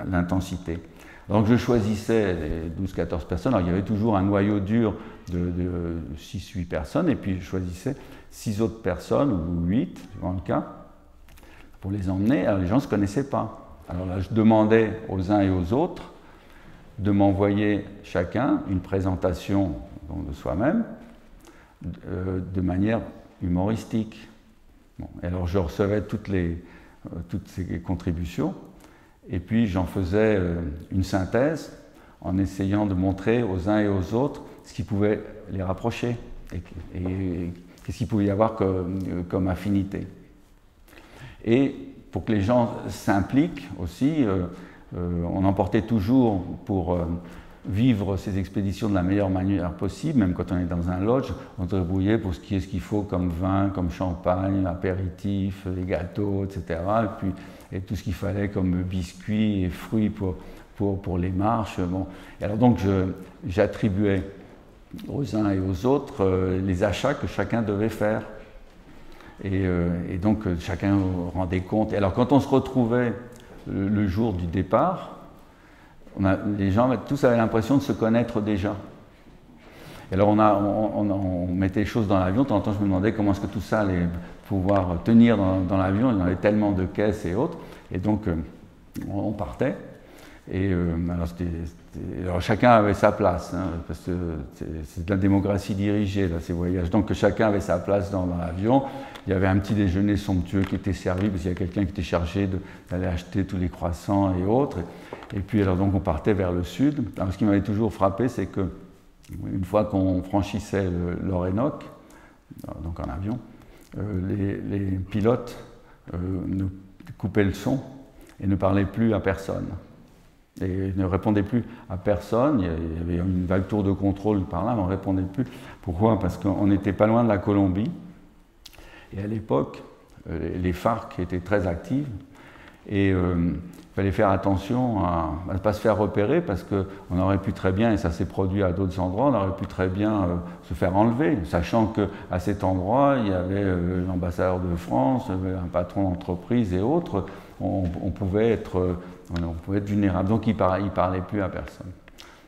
l'intensité. Donc je choisissais les 12-14 personnes. Alors il y avait toujours un noyau dur de 6-8 personnes, et puis je choisissais 6 autres personnes, ou 8, suivant le cas, pour les emmener. Alors les gens ne se connaissaient pas. Alors là, je demandais aux uns et aux autres de m'envoyer chacun une présentation de soi-même de manière humoristique. Bon, et alors je recevais toutes ces contributions, et puis j'en faisais une synthèse en essayant de montrer aux uns et aux autres ce qui pouvait les rapprocher et qu'est-ce qu'il pouvait y avoir comme affinité. Et pour que les gens s'impliquent aussi, on emportait toujours pour vivre ces expéditions de la meilleure manière possible, même quand on est dans un lodge, on se débrouillait pour ce qu'il faut comme vin, comme champagne, apéritif, les gâteaux, etc. Et tout ce qu'il fallait comme biscuits et fruits pour les marches. Bon. Et alors donc j'attribuais aux uns et aux autres les achats que chacun devait faire. Et donc chacun rendait compte. Et alors quand on se retrouvait le jour du départ, les gens tous avaient l'impression de se connaître déjà. Et alors on mettait les choses dans l'avion. De temps en temps, je me demandais comment est-ce que tout ça allait pouvoir tenir dans l'avion. Il y en avait tellement de caisses et autres. Et donc on partait. Et alors chacun avait sa place, hein, parce que c'est de la démocratie dirigée, là, ces voyages. Donc chacun avait sa place dans l'avion. Il y avait un petit déjeuner somptueux qui était servi, parce qu'il y a quelqu'un qui était chargé d'aller acheter tous les croissants et autres. Et puis alors donc on partait vers le sud. Alors, ce qui m'avait toujours frappé, c'est que une fois qu'on franchissait l'Orénoque, donc en avion, les pilotes coupaient le son et ne parlaient plus à personne. Et ne répondait plus à personne. Il y avait une vague tour de contrôle par là, mais on ne répondait plus. Pourquoi? Parce qu'on n'était pas loin de la Colombie. Et à l'époque, les FARC étaient très actives. Et il fallait faire attention à ne pas se faire repérer, parce qu'on aurait pu très bien, et ça s'est produit à d'autres endroits, on aurait pu très bien se faire enlever, sachant qu'à cet endroit, il y avait l'ambassadeur de France, un patron d'entreprise et autres. On pouvait être vulnérable. Donc il ne parlait plus à personne.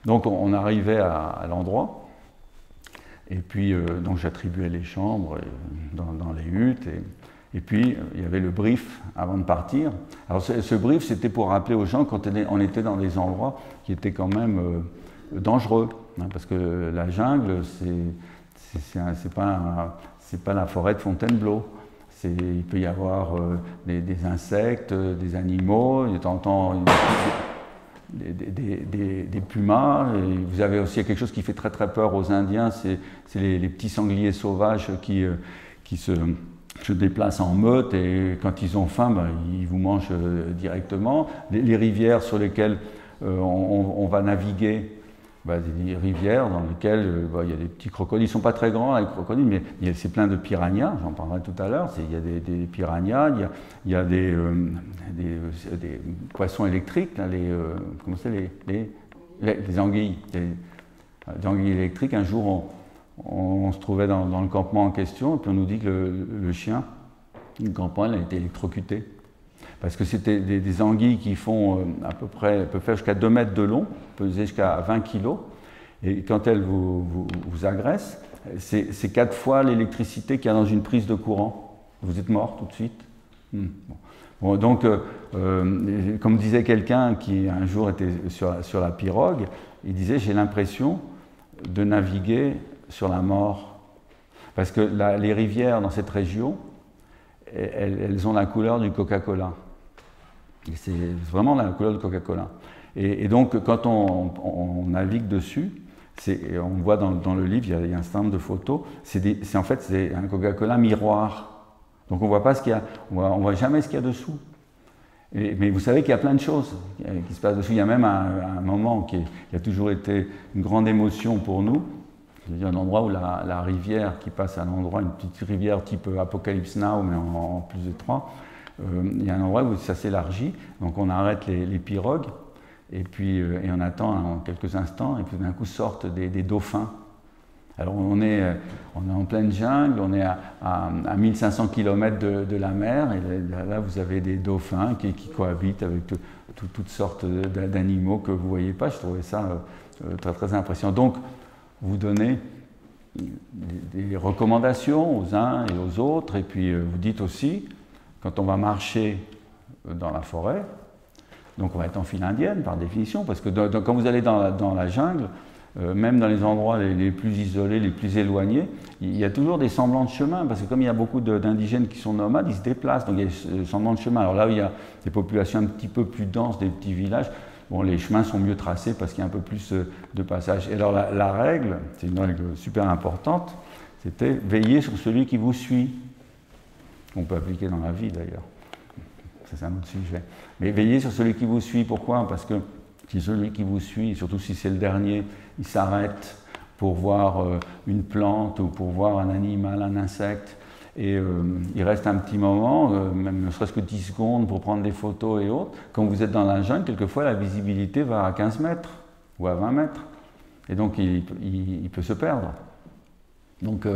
Donc on arrivait à l'endroit, et puis donc j'attribuais les chambres dans les huttes, et puis il y avait le brief avant de partir. Alors ce brief, c'était pour rappeler aux gens quand on était dans des endroits qui étaient quand même dangereux, hein, parce que la jungle, c'est pas la forêt de Fontainebleau. Il peut y avoir des insectes, des animaux, de temps en temps des pumas. Et vous avez aussi quelque chose qui fait très très peur aux Indiens, c'est les petits sangliers sauvages qui se déplacent en meute, et quand ils ont faim, ils vous mangent directement. Les rivières sur lesquelles on va naviguer, des rivières dans lesquelles il y a des petits crocodiles. Ils ne sont pas très grands, les crocodiles, mais c'est plein de piranhas, j'en parlerai tout à l'heure. Il y a des piranhas, il y a des poissons électriques, là, comment c'est, les anguilles. Les anguilles électriques. Un jour, on se trouvait dans le campement en question, et puis on nous dit que le chien du campement a été électrocuté. Parce que c'était des anguilles qui font à peu près, peuvent faire jusqu'à 2 mètres de long, peser jusqu'à 20 kg. Et quand elles vous agressent, c'est 4 fois l'électricité qu'il y a dans une prise de courant. Vous êtes mort tout de suite. Bon, donc, comme disait quelqu'un qui un jour était sur la pirogue, il disait « J'ai l'impression de naviguer sur la mort ». Parce que les rivières dans cette région, elles ont la couleur du Coca-Cola. C'est vraiment la couleur du Coca-Cola. Et donc, quand on navigue dessus, on voit dans le livre, il y a un certain nombre de photos, en fait, c'est un Coca-Cola miroir. Donc, on ne voit pas ce qu'il y a, on voit jamais ce qu'il y a dessous. Mais vous savez qu'il y a plein de choses qui se passent dessous. Il y a même un moment qui a toujours été une grande émotion pour nous. Il y a un endroit où la rivière qui passe à l'endroit, une petite rivière type Apocalypse Now, mais en plus étroit, il y a un endroit où ça s'élargit, donc on arrête les pirogues, et puis on attend quelques instants, et puis d'un coup sortent des dauphins. Alors on est en pleine jungle, on est à 1500 km de la mer, et là vous avez des dauphins qui cohabitent avec toutes sortes d'animaux que vous ne voyez pas. Je trouvais ça très très impressionnant. Donc vous donnez des recommandations aux uns et aux autres, et puis vous dites aussi, quand on va marcher dans la forêt, donc on va être en file indienne par définition, parce que quand vous allez dans la jungle, même dans les endroits les plus isolés, les plus éloignés, il y a toujours des semblants de chemin, parce que comme il y a beaucoup d'indigènes qui sont nomades, ils se déplacent, donc il y a des semblants de chemin. Alors là où il y a des populations un petit peu plus denses, des petits villages, bon, les chemins sont mieux tracés parce qu'il y a un peu plus de passages. Et alors la règle, c'est une règle super importante, c'était veiller sur celui qui vous suit. On peut appliquer dans la vie d'ailleurs, ça c'est un autre sujet. Mais veillez sur celui qui vous suit, pourquoi? Parce que si celui qui vous suit, surtout si c'est le dernier, il s'arrête pour voir une plante ou pour voir un animal, un insecte, et il reste un petit moment, même ne serait-ce que 10 secondes pour prendre des photos et autres. Quand vous êtes dans la jungle, quelquefois la visibilité va à 15 mètres ou à 20 mètres, et donc il peut se perdre. Donc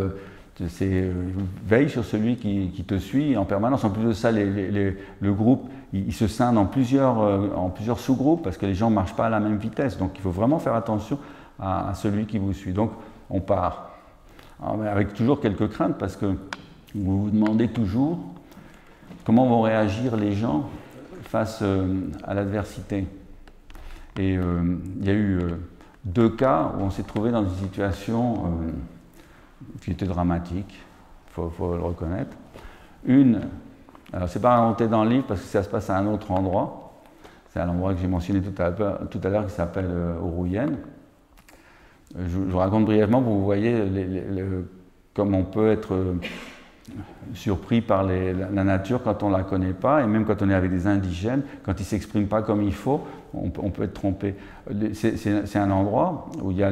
veille sur celui qui te suit en permanence. En plus de ça, le groupe, il se scinde en plusieurs sous-groupes, parce que les gens ne marchent pas à la même vitesse. Donc il faut vraiment faire attention à celui qui vous suit. Donc on part. Alors, avec toujours quelques craintes, parce que vous vous demandez toujours comment vont réagir les gens face à l'adversité. Et il y a eu 2 cas où on s'est trouvé dans une situation qui était dramatique, il faut le reconnaître. Une, alors c'est pas inventé dans le livre parce que ça se passe à un autre endroit, c'est à l'endroit que j'ai mentionné tout à l'heure qui s'appelle Ourouyen. Je vous raconte brièvement pour que vous voyez comme on peut être surpris par la nature quand on ne la connaît pas, et même quand on est avec des indigènes, quand ils ne s'expriment pas comme il faut, on peut être trompé. C'est un endroit où il y a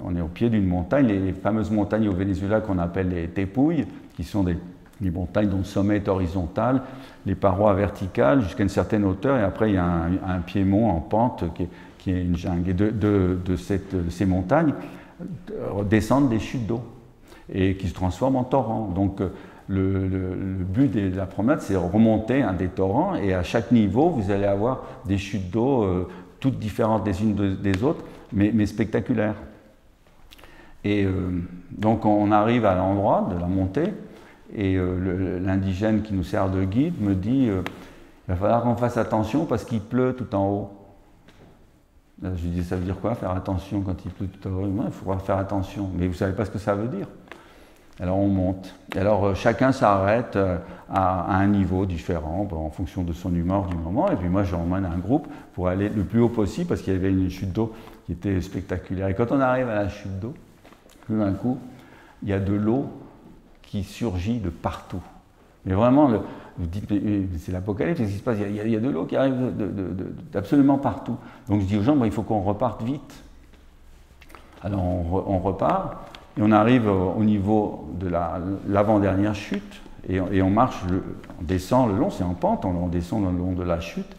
on est au pied d'une montagne, les fameuses montagnes au Venezuela qu'on appelle les tepuyes, qui sont des montagnes dont le sommet est horizontal, les parois verticales jusqu'à une certaine hauteur, et après il y a un piémont en pente qui est une jungle. Et de ces montagnes descendent des chutes d'eau, et qui se transforment en torrents. Donc le but de la promenade, c'est remonter un des torrents, et à chaque niveau, vous allez avoir des chutes d'eau toutes différentes les unes des autres, mais spectaculaires. Et donc on arrive à l'endroit de la montée, et l'indigène qui nous sert de guide me dit il va falloir qu'on fasse attention parce qu'il pleut tout en haut. Là, je lui dis, ça veut dire quoi, faire attention quand il pleut tout en haut? Il faudra faire attention, mais vous ne savez pas ce que ça veut dire. Alors on monte. Et alors chacun s'arrête à un niveau différent en fonction de son humeur du moment. Et puis moi j'emmène un groupe pour aller le plus haut possible parce qu'il y avait une chute d'eau qui était spectaculaire. Et quand on arrive à la chute d'eau, tout d'un coup, il y a de l'eau qui surgit de partout. Mais vraiment, vous dites, c'est l'apocalypse, qu'est-ce qui se passe? Il y a de l'eau qui arrive d'absolument partout. Donc je dis aux gens, il faut qu'on reparte vite. Alors on repart. Et on arrive au niveau de l'avant-dernière chute, et on marche, on descend le long, c'est en pente, on descend le long de la chute,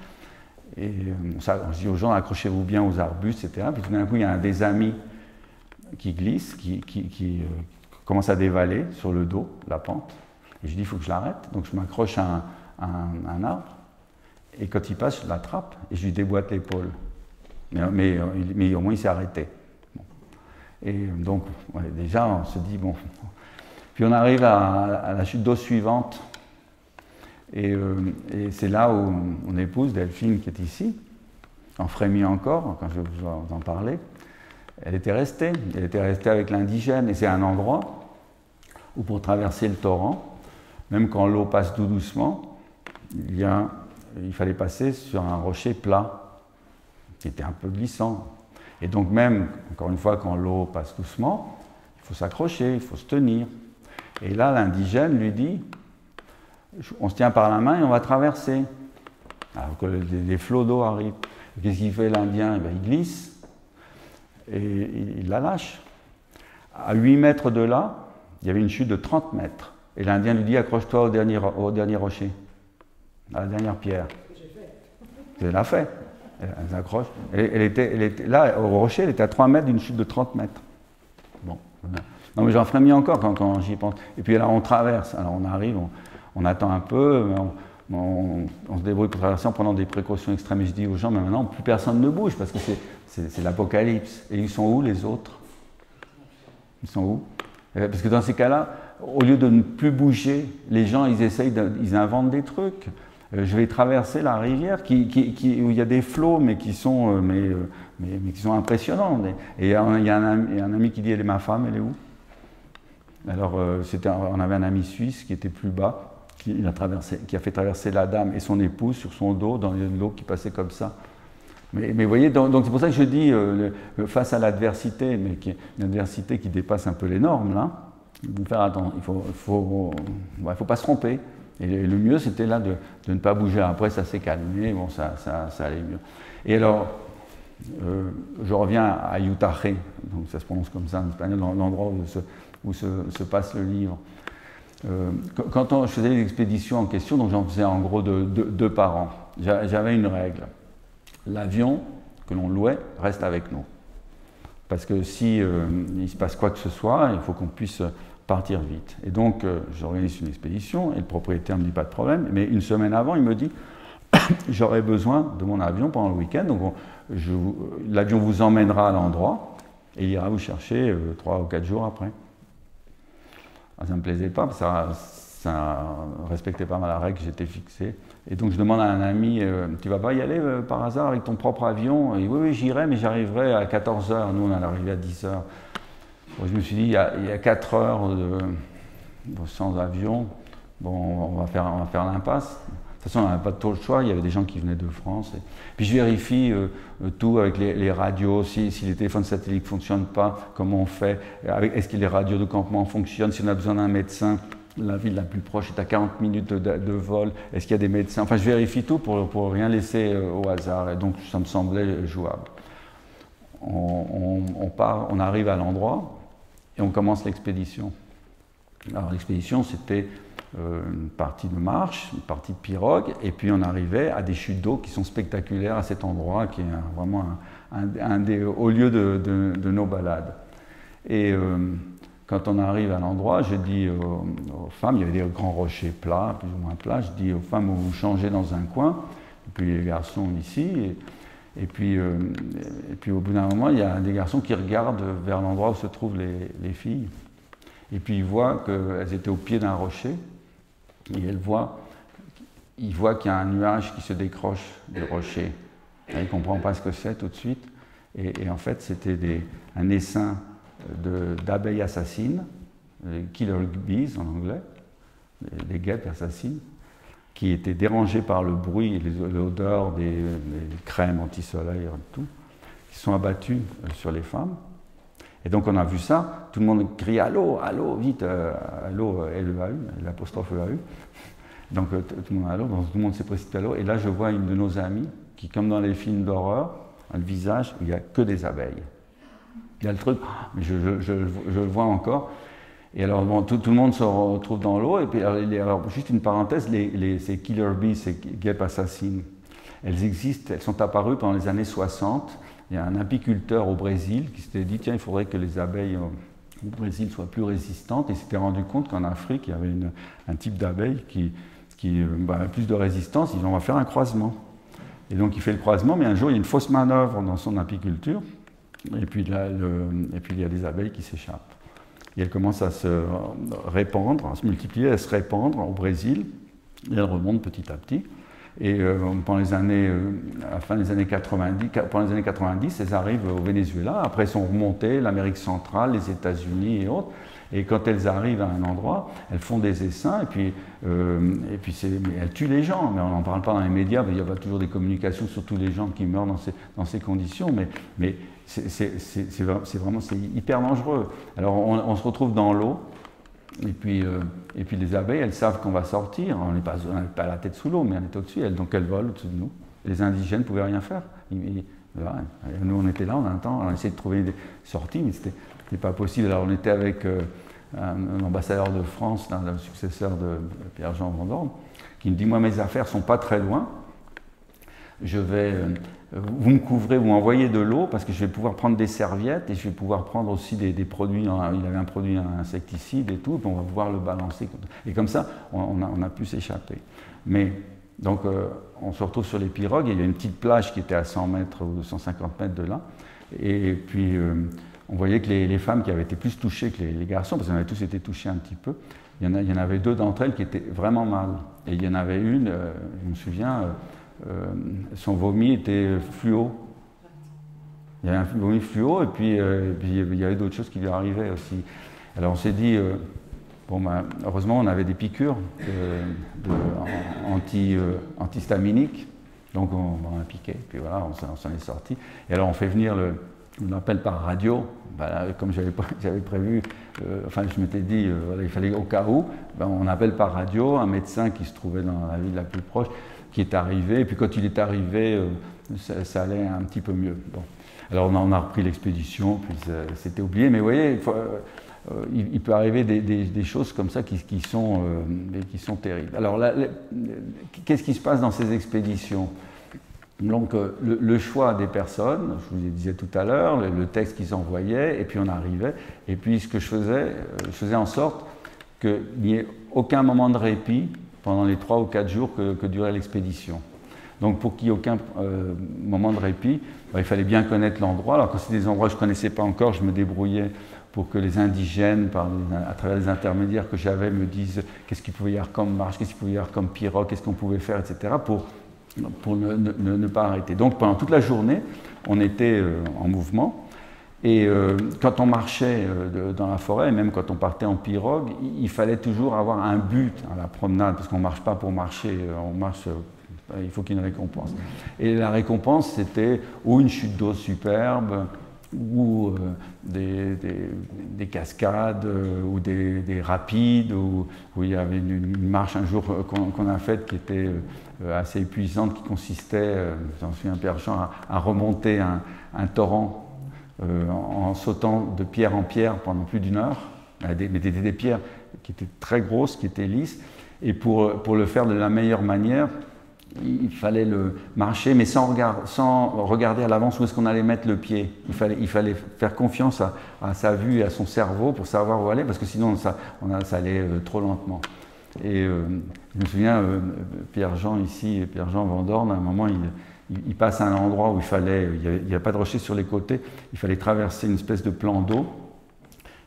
et on dit aux gens, accrochez-vous bien aux arbustes, etc. Puis tout d'un coup, il y a un des amis qui glisse, qui commence à dévaler sur le dos, la pente, et je dis, il faut que je l'arrête, donc je m'accroche à un arbre, et quand il passe, je l'attrape, et je lui déboîte l'épaule. Mais au moins, il s'est arrêté. Et donc, déjà, on se dit, bon. Puis on arrive à la chute d'eau suivante. Et c'est là où mon épouse, Delphine, qui est ici, en frémit encore, quand je vous en parler. Elle était restée avec l'indigène. Et c'est un endroit où, pour traverser le torrent, même quand l'eau passe tout doucement, il fallait passer sur un rocher plat, qui était un peu glissant. Et donc même, encore une fois, quand l'eau passe doucement, il faut s'accrocher, il faut se tenir. Et là, l'indigène lui dit, on se tient par la main et on va traverser. Alors que les flots d'eau arrivent. Qu'est-ce qu'il fait l'Indien? Il glisse et il la lâche. À 8 mètres de là, il y avait une chute de 30 mètres. Et l'Indien lui dit, accroche-toi au dernier rocher, à la dernière pierre. Elle l'a fait. Elle s'accroche. Elle était là, au rocher, elle était à 3 mètres d'une chute de 30 mètres. Bon. Non, mais j'en frémis encore quand j'y pense. Et puis là, on traverse. Alors on arrive, on attend un peu, on se débrouille pour traverser en prenant des précautions extrêmes. Et je dis aux gens, mais maintenant, plus personne ne bouge parce que c'est l'apocalypse. Et ils sont où, les autres? Ils sont où? Parce que dans ces cas-là, au lieu de ne plus bouger, les gens, ils inventent des trucs. Je vais traverser la rivière où il y a des flots, mais qui sont, qui sont impressionnants. Et il y a un ami qui dit, elle est ma femme, elle est où? Alors, on avait un ami suisse qui était plus bas, qui a fait traverser la dame et son épouse sur son dos dans l'eau qui passait comme ça. Mais vous voyez, donc c'est pour ça que je dis, face à l'adversité, mais une adversité qui dépasse un peu les normes, là, il faut faire attention, il faut pas se tromper. Et le mieux, c'était là de ne pas bouger. Après, ça s'est calmé, bon, ça allait mieux. Et alors, je reviens à Yutaje, donc ça se prononce comme ça en espagnol, l'endroit où se passe le livre. Quand je faisais les expéditions en question, donc j'en faisais en gros deux par an, j'avais une règle. L'avion que l'on louait reste avec nous. Parce que si il se passe quoi que ce soit, il faut qu'on puisse partir vite. Et donc, j'organise une expédition et le propriétaire me dit pas de problème, mais une semaine avant, il me dit j'aurai besoin de mon avion pendant le week-end, donc l'avion vous emmènera à l'endroit et il ira vous chercher 3 ou 4 jours après. Alors, ça ne me plaisait pas, ça respectait pas la règle que j'étais fixée. Et donc je demande à un ami, tu vas pas y aller par hasard avec ton propre avion? Il dit, oui, j'irai, mais j'arriverai à 14h. Nous, on allait arriver à 10h. Bon, je me suis dit, il y a 4 heures sans avion. Bon, on va faire l'impasse. De toute façon, on n'avait pas trop le choix. Il y avait des gens qui venaient de France. Puis je vérifie tout avec les radios, si les téléphones satellites ne fonctionnent pas, comment on fait, est-ce que les radios de campement fonctionnent, si on a besoin d'un médecin. la ville la plus proche est à 40 minutes de vol. Est-ce qu'il y a des médecins? Enfin, je vérifie tout pour rien laisser au hasard. Et donc, ça me semblait jouable. On arrive à l'endroit et on commence l'expédition. Alors, l'expédition, c'était une partie de marche, une partie de pirogue, et puis on arrivait à des chutes d'eau qui sont spectaculaires à cet endroit, qui est vraiment un des hauts lieux de nos balades. Et quand on arrive à l'endroit, je dis aux femmes, il y avait des grands rochers plats, plus ou moins plats, je dis aux femmes, vous vous changez dans un coin, et puis les garçons ici, et puis au bout d'un moment, il y a des garçons qui regardent vers l'endroit où se trouvent les filles, et puis ils voient qu'elles étaient au pied d'un rocher, et ils voient qu'il y a un nuage qui se décroche du rocher. Et ils ne comprennent pas ce que c'est tout de suite, et en fait, c'était un essaim d'abeilles assassines, les killer bees en anglais, les guêpes assassines, qui étaient dérangées par le bruit et l'odeur des crèmes anti-soleil et tout, qui sont abattues sur les femmes. Et donc on a vu ça, tout le monde crie allô, allô, vite, allô, LEAU, l'apostrophe EAU. Donc tout le monde allô, donc tout le monde s'est précipité à l'eau. Et là je vois une de nos amies qui, comme dans les films d'horreur, a le visage où il n'y a que des abeilles. Il y a le truc, mais je le vois encore. Et alors, bon, tout le monde se retrouve dans l'eau. Et puis, alors, juste une parenthèse, ces killer bees, ces guêpes assassines, elles existent, elles sont apparues pendant les années 60. Il y a un apiculteur au Brésil qui s'était dit, tiens, il faudrait que les abeilles au Brésil soient plus résistantes. Et il s'était rendu compte qu'en Afrique, il y avait un type d'abeille qui avait plus de résistance. Ils ont, on va faire un croisement. Et donc, il fait le croisement, mais un jour, il y a une fausse manœuvre dans son apiculture. Et puis, il y a des abeilles qui s'échappent. Et elles commencent à se répandre, à se multiplier, à se répandre au Brésil. Et elles remontent petit à petit. Et pendant les années, à la fin des années 90, pendant les années 90, elles arrivent au Venezuela. Après, elles sont remontées, l'Amérique centrale, les États-Unis et autres. Et quand elles arrivent à un endroit, elles font des essaims, et puis elles tuent les gens. Mais on n'en parle pas dans les médias, il y a toujours des communications sur tous les gens qui meurent dans ces conditions. Mais c'est vraiment hyper dangereux. Alors on se retrouve dans l'eau, et puis les abeilles, elles savent qu'on va sortir. On n'est pas la tête sous l'eau, mais on est au-dessus, donc elles volent au-dessus de nous. Les indigènes ne pouvaient rien faire. Nous, on était là, on a un temps, on essayait de trouver des sorties, mais c'était pas possible. Alors on était avec un ambassadeur de France, le successeur de Pierre-Jean Vendorme, qui me dit, moi mes affaires ne sont pas très loin, vous me couvrez, vous m'envoyez de l'eau, parce que je vais pouvoir prendre des serviettes, et je vais pouvoir prendre aussi des produits, il avait un produit insecticide et tout, puis on va pouvoir le balancer. Et comme ça, on a pu s'échapper. Mais donc on se retrouve sur les pirogues, et il y a une petite plage qui était à 100 mètres ou 150 mètres de là, et puis on voyait que les femmes qui avaient été plus touchées que les garçons, parce qu'on avait tous été touchés un petit peu, il y en avait deux d'entre elles qui étaient vraiment mal. Et il y en avait une, je me souviens, son vomi était fluo. Il y avait un vomi fluo, et puis il y avait d'autres choses qui lui arrivaient aussi. Alors on s'est dit, heureusement on avait des piqûres antihistaminiques, donc on a piqué, puis voilà, on s'en est sorti. Et alors on fait venir on appelle par radio, comme j'avais prévu, je m'étais dit, il fallait au cas où, on appelle par radio un médecin qui se trouvait dans la ville la plus proche, qui est arrivé, et puis quand il est arrivé, ça allait un petit peu mieux. Bon. Alors on a repris l'expédition, puis c'était oublié, mais vous voyez, il peut arriver des choses comme ça qui sont terribles. Alors qu'est-ce qui se passe dans ces expéditions ? Donc le choix des personnes, je vous le disais tout à l'heure, le texte qu'ils envoyaient, et puis on arrivait, et puis ce que je faisais en sorte qu'il n'y ait aucun moment de répit pendant les 3 ou 4 jours que durait l'expédition. Donc pour qu'il n'y ait aucun moment de répit, il fallait bien connaître l'endroit. Alors quand c'est des endroits que je ne connaissais pas encore, je me débrouillais pour que les indigènes, à travers les intermédiaires que j'avais, me disent qu'est-ce qu'il pouvait y avoir comme marche, qu'est-ce qu'il pouvait y avoir comme pirogue, qu'est-ce qu'on pouvait faire, etc., pour ne pas arrêter. Donc pendant toute la journée, on était en mouvement. Et quand on marchait dans la forêt, et même quand on partait en pirogue, il fallait toujours avoir un but à la promenade, parce qu'on ne marche pas pour marcher, on marche, il faut qu'il y ait une récompense. Et la récompense, c'était ou une chute d'eau superbe, ou des cascades, ou des rapides, où il y avait une marche un jour qu'on a faite qui était assez épuisante, qui consistait, j'en suis un Pierre-Jean, à remonter un torrent en sautant de pierre en pierre pendant plus d'1 heure, mais des pierres qui étaient très grosses, qui étaient lisses, et pour le faire de la meilleure manière, il fallait le marcher, mais sans regarder à l'avance où est-ce qu'on allait mettre le pied. Il fallait faire confiance à sa vue et à son cerveau pour savoir où aller, parce que sinon ça allait trop lentement. Et je me souviens, Pierre-Jean ici, Pierre-Jean Vandorn, à un moment, il passe à un endroit où il n'y a pas de rocher sur les côtés, il fallait traverser une espèce de plan d'eau.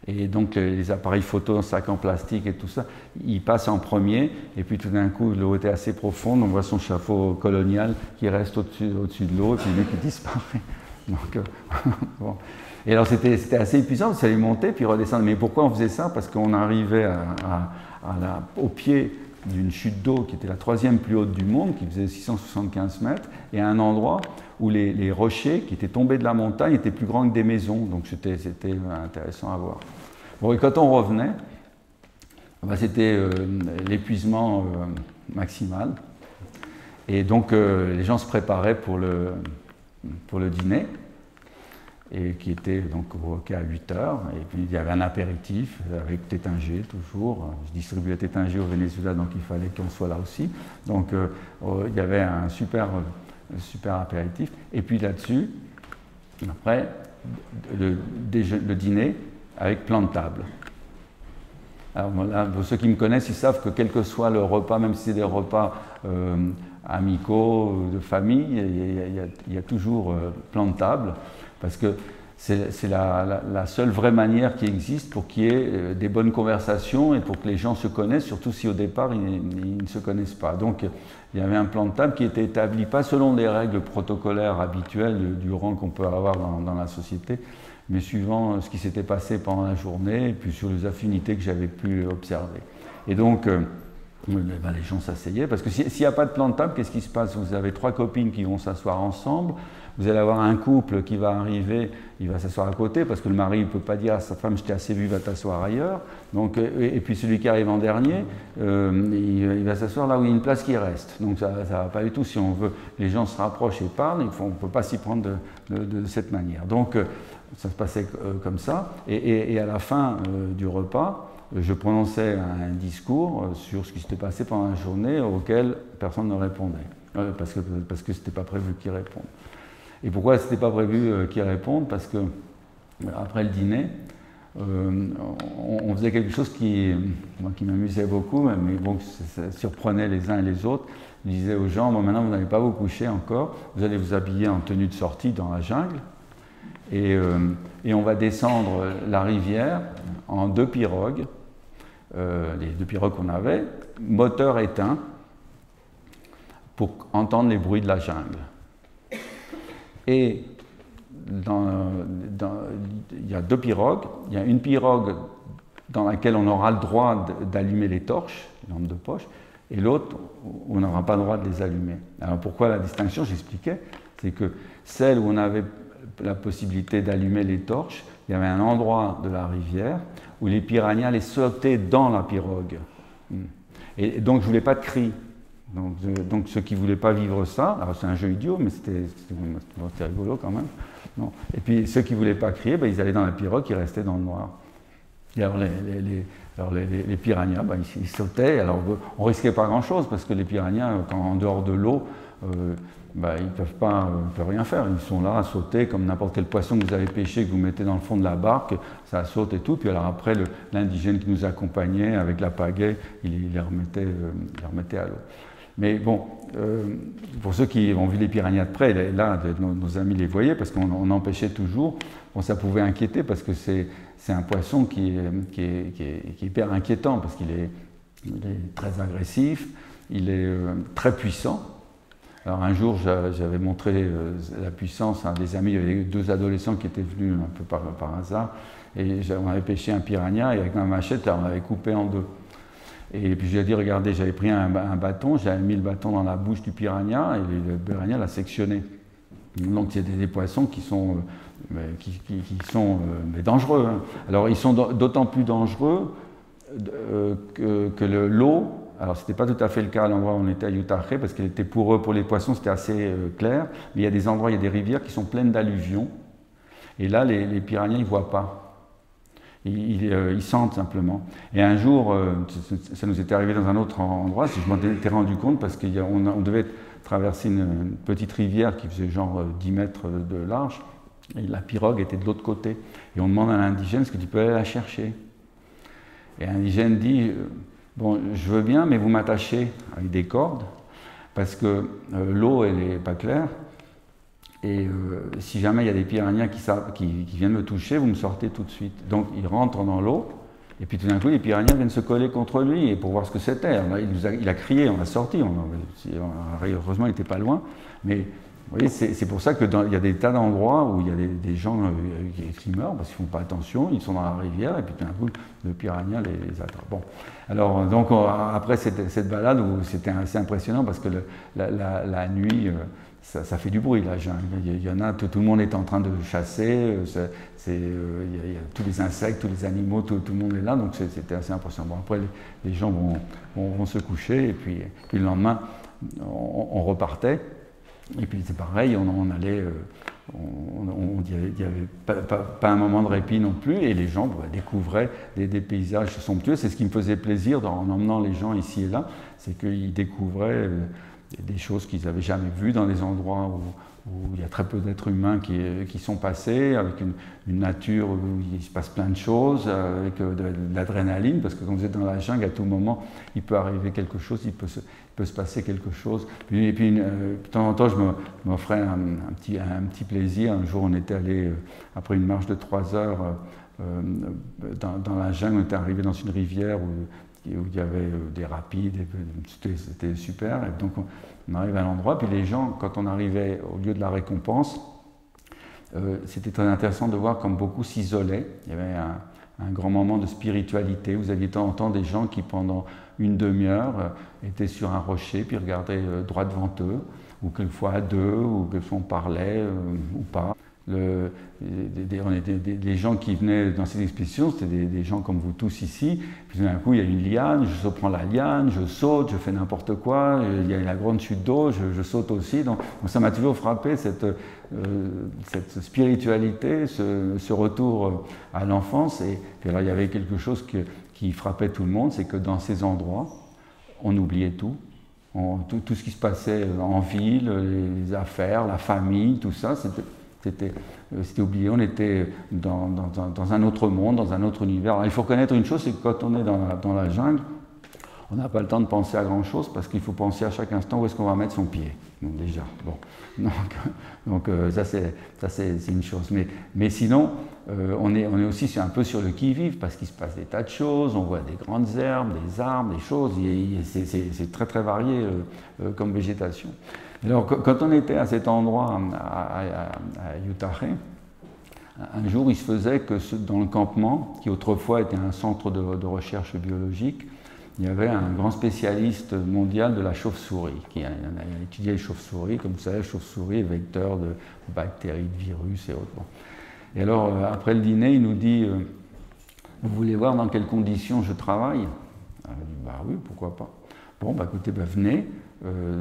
Et donc les appareils photo, sacs en plastique et tout ça, il passe en premier, et puis tout d'un coup l'eau était assez profonde, on voit son chapeau colonial qui reste au-dessus de l'eau, et puis lui qui disparaît. Donc, bon. Et alors c'était assez épuisant, il fallait monter puis redescendre. Mais pourquoi on faisait ça? Parce qu'on arrivait au pied d'une chute d'eau qui était la 3e plus haute du monde, qui faisait 675 mètres, et à un endroit où les rochers qui étaient tombés de la montagne étaient plus grands que des maisons, donc c'était intéressant à voir. Bon, et quand on revenait, c'était l'épuisement maximal, et donc les gens se préparaient pour le dîner, et qui était donc convoqué à 8 heures, et puis il y avait un apéritif avec Tétinger toujours. Je distribuais Tétinger au Venezuela, donc il fallait qu'on soit là aussi. Donc il y avait un super apéritif. Et puis là-dessus, après, le dîner avec plan de table. Alors là, pour ceux qui me connaissent, ils savent que quel que soit le repas, même si c'est des repas amicaux, de famille, il y a toujours plan de table, parce que c'est la seule vraie manière qui existe pour qu'il y ait des bonnes conversations et pour que les gens se connaissent, surtout si au départ ils ne se connaissent pas. Donc il y avait un plan de table qui était établi, pas selon les règles protocolaires habituelles du rang qu'on peut avoir dans la société, mais suivant ce qui s'était passé pendant la journée et puis sur les affinités que j'avais pu observer. Et donc les gens s'asseyaient, parce que s'il n'y a pas de plan de table, qu'est-ce qui se passe? Vous avez 3 copines qui vont s'asseoir ensemble, vous allez avoir un couple qui va arriver, il va s'asseoir à côté, parce que le mari ne peut pas dire à sa femme « je t'ai assez vu, va t'asseoir ailleurs ». Donc, et puis celui qui arrive en dernier, il va s'asseoir là où il y a une place qui reste. Donc ça ne va pas du tout. Si on veut, les gens se rapprochent et parlent, on ne peut pas s'y prendre de cette manière. Donc ça se passait comme ça, et à la fin du repas, je prononçais un discours sur ce qui s'était passé pendant la journée auquel personne ne répondait, parce que ce n'était pas prévu qu'ils répondent. Et pourquoi ce n'était pas prévu qu'ils répondent? Parce que après le dîner, on faisait quelque chose qui m'amusait beaucoup, mais bon, ça surprenait les uns et les autres. Je disais aux gens, bon, maintenant vous n'allez pas vous coucher encore, vous allez vous habiller en tenue de sortie dans la jungle, et on va descendre la rivière en 2 pirogues, les 2 pirogues qu'on avait, moteur éteint, pour entendre les bruits de la jungle. Et il y a 2 pirogues. Il y a une pirogue dans laquelle on aura le droit d'allumer les torches, les lampes de poche, et l'autre, on n'aura pas le droit de les allumer. Alors pourquoi la distinction? J'expliquais, c'est que celle où on avait la possibilité d'allumer les torches, il y avait un endroit de la rivière où les piranhas allaient sauter dans la pirogue. Et donc je ne voulais pas de cris. Donc ceux qui ne voulaient pas vivre ça, alors c'est un jeu idiot, mais c'était rigolo quand même. Non. Et puis ceux qui ne voulaient pas crier, ils allaient dans la pirogue, ils restaient dans le noir. Et alors les piranhas, ils sautaient. Alors on ne risquait pas grand-chose, parce que les piranhas, quand en dehors de l'eau, ils ne peuvent rien faire. Ils sont là à sauter comme n'importe quel poisson que vous avez pêché, que vous mettez dans le fond de la barque, ça saute et tout. Puis alors après, l'indigène qui nous accompagnait avec la pagaie, il les remettait à l'eau. Mais bon, pour ceux qui ont vu les piranhas de près, là, nos amis les voyaient, parce qu'on empêchait toujours. Bon, ça pouvait inquiéter, parce que c'est un poisson qui est hyper inquiétant, parce qu'il est très agressif, il est très puissant. Alors un jour, j'avais montré la puissance à des amis, il y avait 2 adolescents qui étaient venus un peu par hasard, et on avait pêché un piranha, et avec ma machette, là, on l'avait coupé en 2. Et puis je lui ai dit, regardez, j'avais pris un bâton, j'avais mis le bâton dans la bouche du piranha, et le piranha l'a sectionné. Donc c'est des poissons qui sont qui sont dangereux. Hein. Alors ils sont d'autant plus dangereux que l'eau, alors c'était pas tout à fait le cas à l'endroit où on était à Yutare, parce qu'elle était pour eux, pour les poissons, c'était assez clair, mais il y a des endroits, il y a des rivières qui sont pleines d'alluvions, et là les piranhas ils voient pas. Ils sentent simplement. Et un jour, ça nous était arrivé dans un autre endroit, je m'en étais rendu compte parce qu'on devait traverser une petite rivière qui faisait genre 10 mètres de large, et la pirogue était de l'autre côté. Et on demande à l'indigène, est-ce que tu peux aller la chercher? Et l'indigène dit, bon, je veux bien, mais vous m'attachez avec des cordes, parce que l'eau, elle n'est pas claire. Et si jamais il y a des piranhas qui viennent me toucher, vous me sortez tout de suite. Donc il rentre dans l'eau, et puis tout d'un coup, les piranhas viennent se coller contre lui et pour voir ce que c'était. Il a crié, on l'a sorti. Heureusement, il n'était pas loin. Mais vous voyez, c'est pour ça qu'il y a des tas d'endroits où il y a des gens qui meurent parce qu'ils ne font pas attention, ils sont dans la rivière, et puis tout d'un coup, le piranha les attrape. Bon. Alors, donc, après cette balade, c'était assez impressionnant parce que la nuit. Ça fait du bruit, la jungle. Il y en a, tout le monde est en train de chasser, il y a tous les insectes, tous les animaux, tout le monde est là, donc c'était assez impressionnant. Bon, après, les gens vont se coucher, et puis le lendemain, on repartait, et puis c'est pareil, on allait, il n'y avait pas un moment de répit non plus, et les gens découvraient des paysages somptueux. C'est ce qui me faisait plaisir en emmenant les gens ici et là, c'est qu'ils découvraient des choses qu'ils n'avaient jamais vues dans des endroits où il y a très peu d'êtres humains qui sont passés, avec une nature où il se passe plein de choses, avec de l'adrénaline, parce que quand vous êtes dans la jungle, à tout moment, il peut arriver quelque chose, il peut se passer quelque chose. Et puis de temps en temps, je m'offrais un petit plaisir. Un jour, on était allé, après une marche de 3 heures, dans la jungle, on était arrivé dans une rivière où il y avait des rapides, c'était super. Et donc on arrive à l'endroit, puis les gens, quand on arrivait au lieu de la récompense, c'était très intéressant de voir comme beaucoup s'isolaient. Il y avait un grand moment de spiritualité. Vous aviez de temps en temps des gens qui, pendant une demi-heure, étaient sur un rocher, puis regardaient droit devant eux, ou quelquefois à deux, ou quelquefois on parlait ou pas. Les gens qui venaient dans ces expéditions, c'était des gens comme vous tous ici. Puis d'un coup, il y a une liane, je prends la liane, je saute, je fais n'importe quoi. Il y a la grande chute d'eau, je saute aussi. Donc ça m'a toujours frappé, cette spiritualité, ce retour à l'enfance. Et puis alors, il y avait quelque chose qui frappait tout le monde, c'est que dans ces endroits, on oubliait tout. Tout ce qui se passait en ville, les affaires, la famille, tout ça, c'était oublié, on était dans un autre monde, dans un autre univers. Alors, il faut reconnaître une chose, c'est que quand on est dans la jungle, on n'a pas le temps de penser à grand chose parce qu'il faut penser à chaque instant où est-ce qu'on va mettre son pied. Donc déjà, bon. Donc ça c'est une chose. Mais sinon, on est aussi un peu sur le qui-vive parce qu'il se passe des tas de choses, on voit des grandes herbes, des arbres, des choses, c'est très très varié comme végétation. Alors, quand on était à cet endroit, à Yutare, un jour, il se faisait que dans le campement, qui autrefois était un centre de recherche biologique, il y avait un grand spécialiste mondial de la chauve-souris, qui a étudié les chauves-souris. Comme vous savez, la chauve-souris est vecteur de bactéries, de virus et autres. Bon. Et alors, après le dîner, il nous dit vous voulez voir dans quelles conditions je travaille? Alors, je dis bah oui, pourquoi pas. Bon, bah écoutez, bah, venez.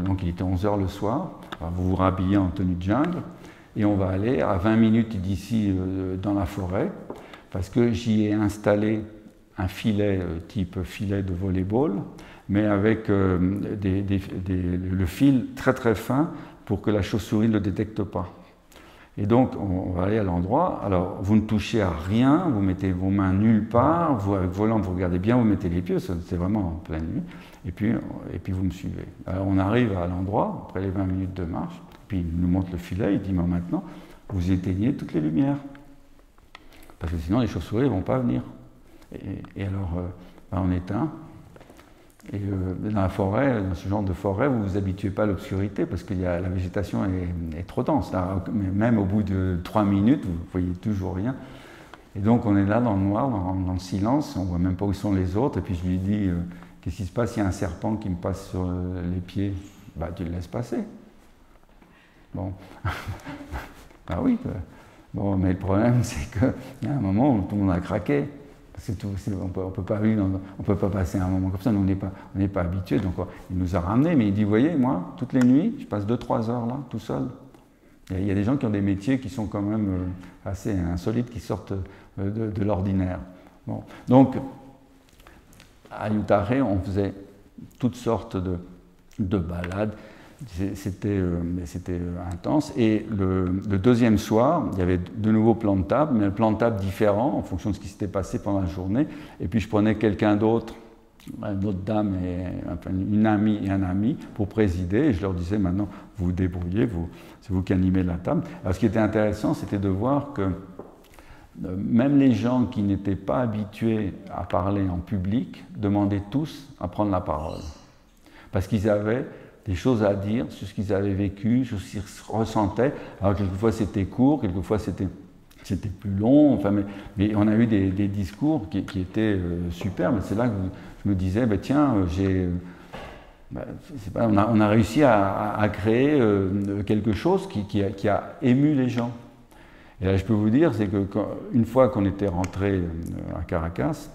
Donc il était 11h le soir, vous vous rhabillez en tenue de jungle, et on va aller à 20 minutes d'ici dans la forêt, parce que j'y ai installé un filet type filet de volleyball, mais avec le fil très très fin pour que la chauve-souris ne le détecte pas. Et donc on va aller à l'endroit, alors vous ne touchez à rien, vous mettez vos mains nulle part, vous avec vos lampes vous regardez bien, vous mettez les pieds, c'est vraiment en pleine nuit, et puis vous me suivez. Alors on arrive à l'endroit, après les 20 minutes de marche, puis il nous montre le filet, il dit mais maintenant vous éteignez toutes les lumières, parce que sinon les chauves-souris ne vont pas venir. Et alors on éteint. Et dans la forêt, dans ce genre de forêt, vous ne vous habituez pas à l'obscurité parce que la végétation est trop dense. Là, même au bout de 3 minutes, vous ne voyez toujours rien. Et donc on est là dans le noir, dans le silence, on ne voit même pas où sont les autres. Et puis je lui dis, qu'est-ce qui se passe? Il y a un serpent qui me passe sur les pieds. Bah tu le laisses passer. Bon. Ah oui. Bon, mais le problème, c'est qu'il y a un moment où tout le monde a craqué. C'est tout, on peut pas passer un moment comme ça, nous, on n'est pas habitué. Donc il nous a ramenés, mais il dit, vous voyez, moi, toutes les nuits, je passe 2-3 heures là, tout seul. Et il y a des gens qui ont des métiers qui sont quand même assez insolites, qui sortent de l'ordinaire. Bon. Donc, à Yutare, on faisait toutes sortes de balades. C'était intense. Et le deuxième soir, il y avait de nouveaux plans de table, mais un plan de table différent en fonction de ce qui s'était passé pendant la journée. Et puis je prenais quelqu'un d'autre, une autre dame, une amie et un ami pour présider. Et je leur disais, maintenant, vous vous débrouillez, c'est vous qui animez la table. Alors ce qui était intéressant, c'était de voir que même les gens qui n'étaient pas habitués à parler en public demandaient tous à prendre la parole. Parce qu'ils avaient des choses à dire sur ce qu'ils avaient vécu, sur ce qu'ils ressentaient. Alors quelquefois c'était court, quelquefois c'était plus long, enfin, mais on a eu des discours qui étaient superbes. C'est là que je me disais, tiens, on a réussi à créer quelque chose qui a ému les gens. Et là je peux vous dire, c'est qu'une fois qu'on était rentré à Caracas,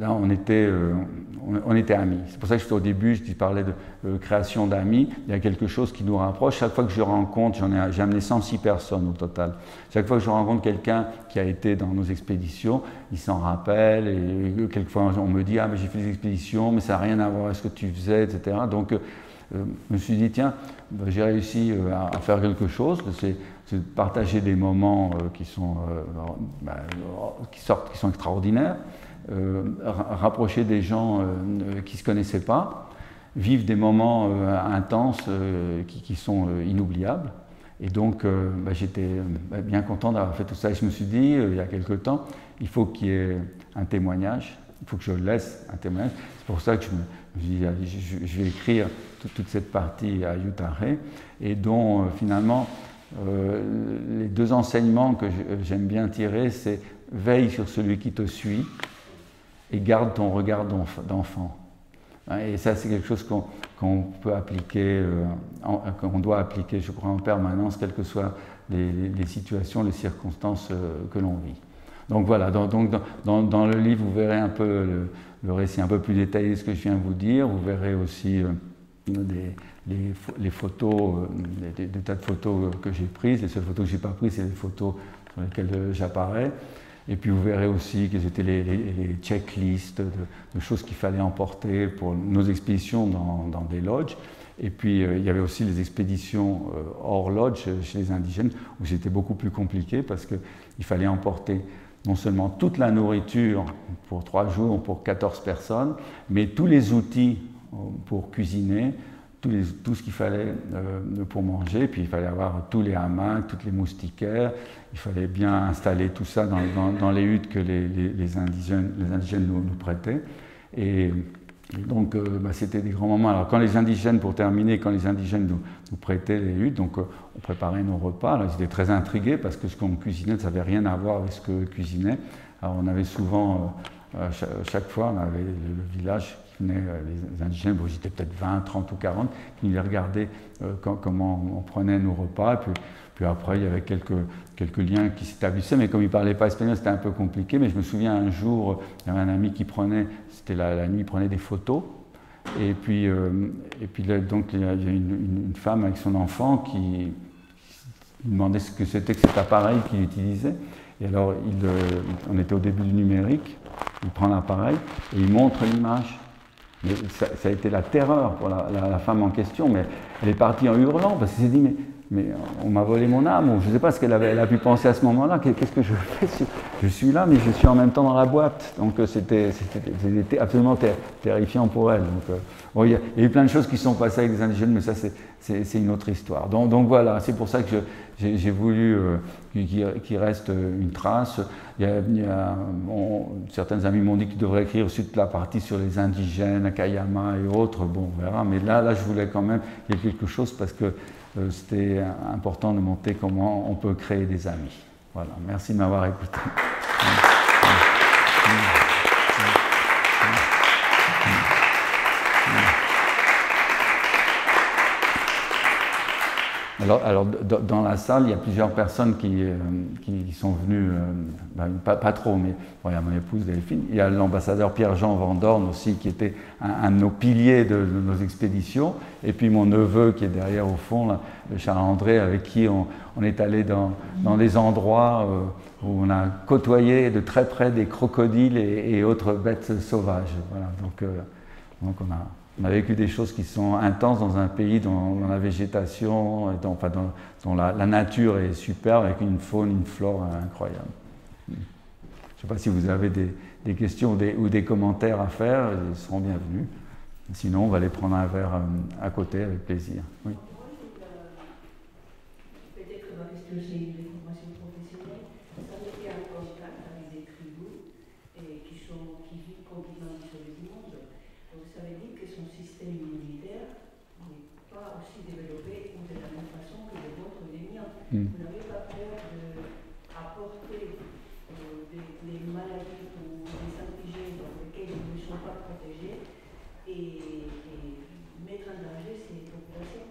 là, on était amis. C'est pour ça que au début, je parlais de création d'amis. Il y a quelque chose qui nous rapproche. Chaque fois que je rencontre, j'ai amené 106 personnes au total. Chaque fois que je rencontre quelqu'un qui a été dans nos expéditions, il s'en rappelle. Et quelquefois, on me dit « Ah, mais j'ai fait des expéditions, mais ça n'a rien à voir avec ce que tu faisais, etc. » Donc, je me suis dit « Tiens, j'ai réussi à faire quelque chose. » C'est de partager des moments qui sont extraordinaires, rapprocher des gens qui ne se connaissaient pas, vivre des moments intenses qui sont inoubliables. Et donc, j'étais bien content d'avoir fait tout ça. Et je me suis dit, il y a quelque temps, il faut qu'il y ait un témoignage, il faut que je laisse un témoignage. C'est pour ça que je me suis dit, je vais écrire toute cette partie à Yutare, et dont finalement, les deux enseignements que j'aime bien tirer, c'est veille sur celui qui te suit et garde ton regard d'enfant. Et ça, c'est quelque chose qu'on peut appliquer, qu'on doit appliquer, je crois, en permanence, quelles que soient les situations, les circonstances que l'on vit. Donc voilà, dans le livre, vous verrez un peu le récit un peu plus détaillé de ce que je viens de vous dire. Vous verrez aussi les photos, des tas de photos que j'ai prises. Les seules photos que je n'ai pas prises, c'est les photos sur lesquelles j'apparais. Et puis vous verrez aussi quelles étaient les checklists de choses qu'il fallait emporter pour nos expéditions dans des lodges. Et puis il y avait aussi les expéditions hors lodge chez les indigènes, où c'était beaucoup plus compliqué parce qu'il fallait emporter non seulement toute la nourriture pour 3 jours, pour 14 personnes, mais tous les outils pour cuisiner, tout ce qu'il fallait pour manger, puis il fallait avoir tous les hamacs, toutes les moustiquaires, il fallait bien installer tout ça dans les huttes que les indigènes nous prêtaient. Et donc c'était des grands moments. Alors quand les indigènes, pour terminer, quand les indigènes nous prêtaient les huttes, donc on préparait nos repas, alors ils étaient très intrigués parce que ce qu'on cuisinait, ça n'avait rien à voir avec ce qu'eux cuisinaient. Alors on avait souvent, chaque fois, on avait le village qui venait, les indigènes, bon, j'étais peut-être 20, 30 ou 40, qui les regardaient comment on prenait nos repas. Puis après, il y avait quelques liens qui s'établissaient, mais comme ils ne parlaient pas espagnol, c'était un peu compliqué. Mais je me souviens un jour, il y avait un ami qui prenait, c'était la nuit, il prenait des photos. Et puis donc, il y a une femme avec son enfant qui demandait ce que c'était que cet appareil qu'il utilisait. Et alors, on était au début du numérique, il prend l'appareil et il montre l'image. Mais ça a été la terreur pour la femme en question, mais elle est partie en hurlant parce qu'elle s'est dit mais on m'a volé mon âme, ou je ne sais pas ce elle a pu penser à ce moment-là, qu'est-ce que je fais? Je suis là, mais je suis en même temps dans la boîte. Donc c'était absolument terrifiant pour elle. Donc, bon, il y a eu plein de choses qui sont passées avec les indigènes, mais ça c'est une autre histoire. Donc voilà, c'est pour ça que j'ai voulu qu'il reste une trace. Certains amis m'ont dit qu'ils devraient écrire aussi toute la partie sur les indigènes, à Kayama et autres. Bon, on verra. Mais là, je voulais quand même qu'il y ait quelque chose parce que c'était important de montrer comment on peut créer des amis. Voilà, merci de m'avoir écouté. Alors, dans la salle, il y a plusieurs personnes qui sont venues, pas trop, mais bon, il y a mon épouse Delphine, il y a l'ambassadeur Pierre-Jean Van Dorn aussi, qui était un de nos piliers de nos expéditions, et puis mon neveu qui est derrière au fond, là, Charles-André, avec qui on est allé dans des endroits où on a côtoyé de très près des crocodiles et autres bêtes sauvages. Voilà, donc on a vécu des choses qui sont intenses dans un pays dont la végétation, dont la nature est superbe, avec une faune, une flore incroyable. Je ne sais pas si vous avez des questions ou des commentaires à faire, ils seront bienvenus. Sinon, on va aller prendre un verre à côté avec plaisir. Oui. Peut-être parce que j'ai une formation professionnelle, ça me fait un contact avec des tribus qui vivent complètement isolées du monde. Donc ça veut dire que son système immunitaire n'est pas aussi développé ou de la même façon que les vôtres ou les miens. Vous n'avez pas peur d'apporter des maladies ou des antigènes dans lesquels ils ne sont pas protégés et mettre en danger ces populations?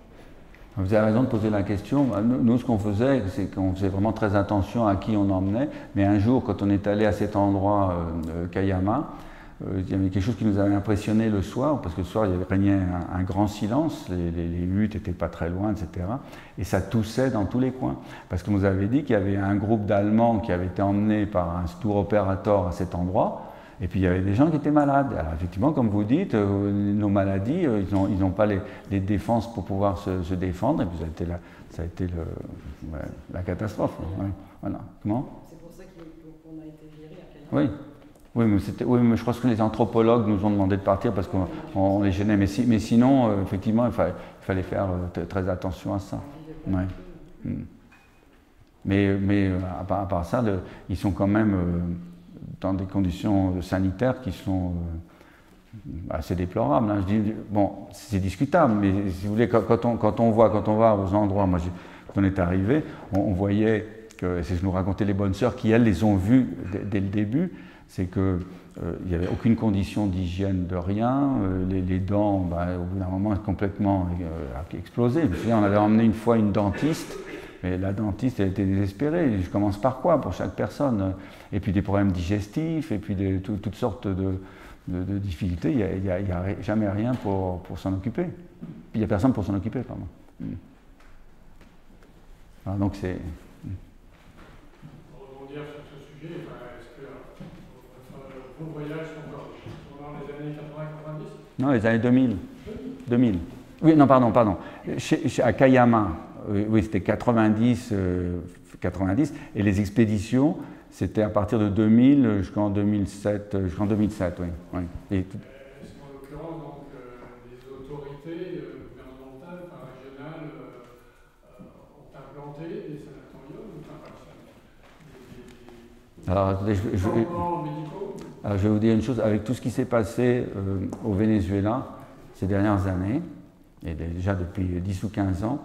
Vous avez raison de poser la question. Nous, ce qu'on faisait, c'est qu'on faisait vraiment très attention à qui on emmenait. Mais un jour, quand on est allé à cet endroit, Kayama, il y avait quelque chose qui nous avait impressionné le soir, parce que le soir, il régnait un grand silence, les huttes n'étaient pas très loin, etc. Et ça toussait dans tous les coins. Parce qu'on nous avait dit qu'il y avait un groupe d'Allemands qui avait été emmenés par un tour opérateur à cet endroit. Et puis il y avait des gens qui étaient malades. Alors effectivement, comme vous dites, nos maladies, ils n'ont pas les défenses pour pouvoir se défendre. Et puis ça a été la catastrophe. Ouais. Voilà. Comment? C'est pour ça qu'on a été viré à Kayama. Oui, mais je pense que les anthropologues nous ont demandé de partir parce qu'on les gênait. Mais sinon, effectivement, il fallait faire très attention à ça. Ouais. Mais à part ça, ils sont quand même dans des conditions sanitaires qui sont assez déplorables. Hein. Je dis, bon, c'est discutable, mais si vous voulez, quand on va aux endroits, moi, quand on est arrivé, on voyait que, c'est ce que nous racontaient les bonnes sœurs, qui elles les ont vus dès le début, c'est qu'il n'y avait aucune condition d'hygiène de rien, les dents, au bout d'un moment, complètement explosé. On avait emmené une fois une dentiste. Mais la dentiste, elle était désespérée. Je commence par quoi pour chaque personne? Et puis des problèmes digestifs, et puis toutes sortes de difficultés. Il n'y a jamais rien pour s'en occuper. Puis il n'y a personne pour s'en occuper, pardon. Alors, donc c'est... Pour rebondir sur ce sujet, est-ce que vos voyages sont dans les années 80-90? Non, les années 2000. Oui, non, pardon. À Kayama, oui, c'était 90, et les expéditions, c'était à partir de 2000 jusqu'en 2007, oui. Est-ce qu'en l'occurrence, donc, les autorités gouvernementales, régionales, ont implanté des sanatoriums ou pas? Alors, je vais vous dire une chose, avec tout ce qui s'est passé au Venezuela ces dernières années, et déjà depuis 10 ou 15 ans,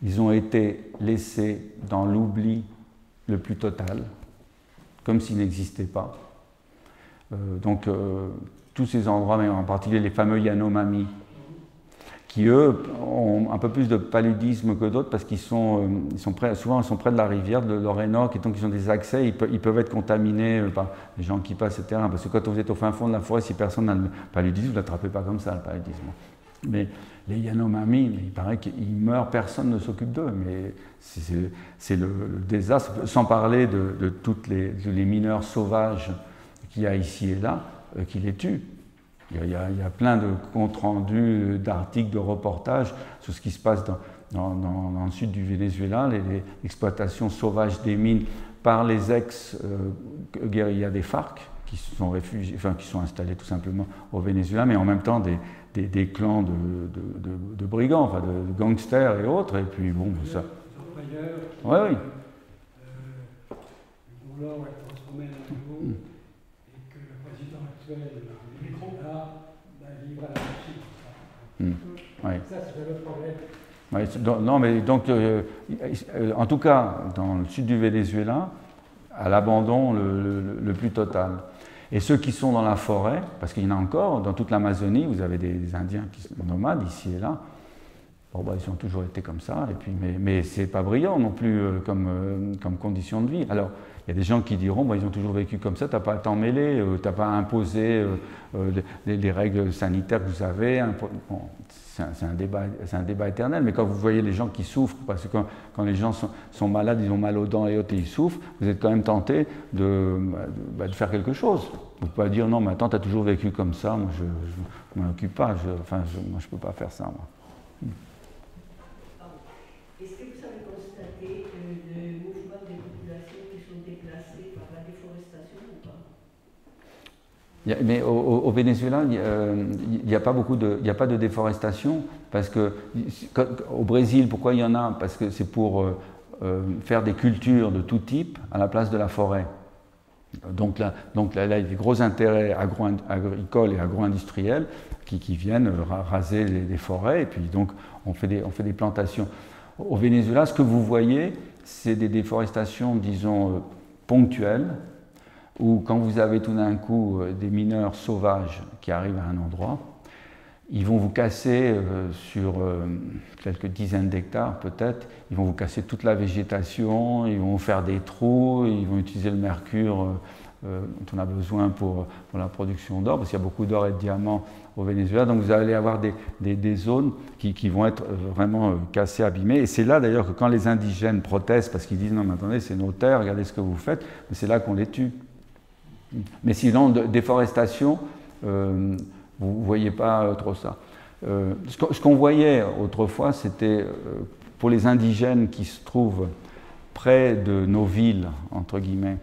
ils ont été laissés dans l'oubli le plus total, comme s'ils n'existaient pas. Tous ces endroits, mais en particulier les fameux Yanomami, qui eux ont un peu plus de paludisme que d'autres parce qu'ils sont près de la rivière de l'Orénoque, et donc ils ont des accès, ils peuvent être contaminés par les gens qui passent, etc. Parce que quand vous êtes au fin fond de la forêt, si personne n'a le paludisme, vous ne l'attrapez pas comme ça, le paludisme. Mais les Yanomami, il paraît qu'ils meurent, personne ne s'occupe d'eux, mais c'est le désastre, sans parler de tous les mineurs sauvages qu'il y a ici et là, qui les tuent. Il y a plein de comptes rendus, d'articles, de reportages sur ce qui se passe dans le sud du Venezuela, l'exploitation sauvage des mines par les ex-guérillas des FARC, qui sont réfugiés, qui sont installés tout simplement au Venezuela, mais en même temps des clans de brigands, de gangsters et autres, et puis bon, ça... Oui. L'or est transformé en nouveau, et que le président actuel, Macron, livre à la Russie. Ça, c'est le problème. Oui, non, mais donc, en tout cas, dans le sud du Venezuela, à l'abandon le plus total. Et ceux qui sont dans la forêt, parce qu'il y en a encore, dans toute l'Amazonie, vous avez des Indiens qui sont nomades ici et là, Bon, bah, ils ont toujours été comme ça, et puis, mais c'est pas brillant non plus comme condition de vie. Alors, il y a des gens qui diront, bah, ils ont toujours vécu comme ça, tu n'as pas à t'en mêler, tu n'as pas à imposer les règles sanitaires que vous avez. Bon, c'est un débat éternel, mais quand vous voyez les gens qui souffrent, parce que quand les gens sont malades, ils ont mal aux dents et autres, et ils souffrent, vous êtes quand même tenté de faire quelque chose. Vous ne pouvez pas dire, non, mais attends, tu as toujours vécu comme ça, moi je ne m'en occupe pas, moi je ne peux pas faire ça, moi. Est-ce que vous avez constaté le mouvement des populations qui sont déplacées par la déforestation ou pas? Mais au Venezuela, il n'y a pas de déforestation, parce que au Brésil, pourquoi il y en a? Parce que c'est pour faire des cultures de tout type à la place de la forêt. Donc là, il y a des gros intérêts agricoles et agro-industriels qui viennent raser les forêts, et puis donc on fait des plantations. Au Venezuela, ce que vous voyez, c'est des déforestations, disons, ponctuelles, où quand vous avez tout d'un coup des mineurs sauvages qui arrivent à un endroit, ils vont vous casser sur quelques dizaines d'hectares peut-être, ils vont vous casser toute la végétation, ils vont vous faire des trous, ils vont utiliser le mercure dont on a besoin pour la production d'or, parce qu'il y a beaucoup d'or et de diamants au Venezuela, donc vous allez avoir des zones qui vont être vraiment cassées, abîmées, et c'est là d'ailleurs que quand les indigènes protestent, parce qu'ils disent non mais attendez, c'est nos terres, regardez ce que vous faites, c'est là qu'on les tue. Mais sinon, déforestation, vous ne voyez pas trop ça. Ce qu'on voyait autrefois, c'était pour les indigènes qui se trouvent près de nos villes, entre guillemets,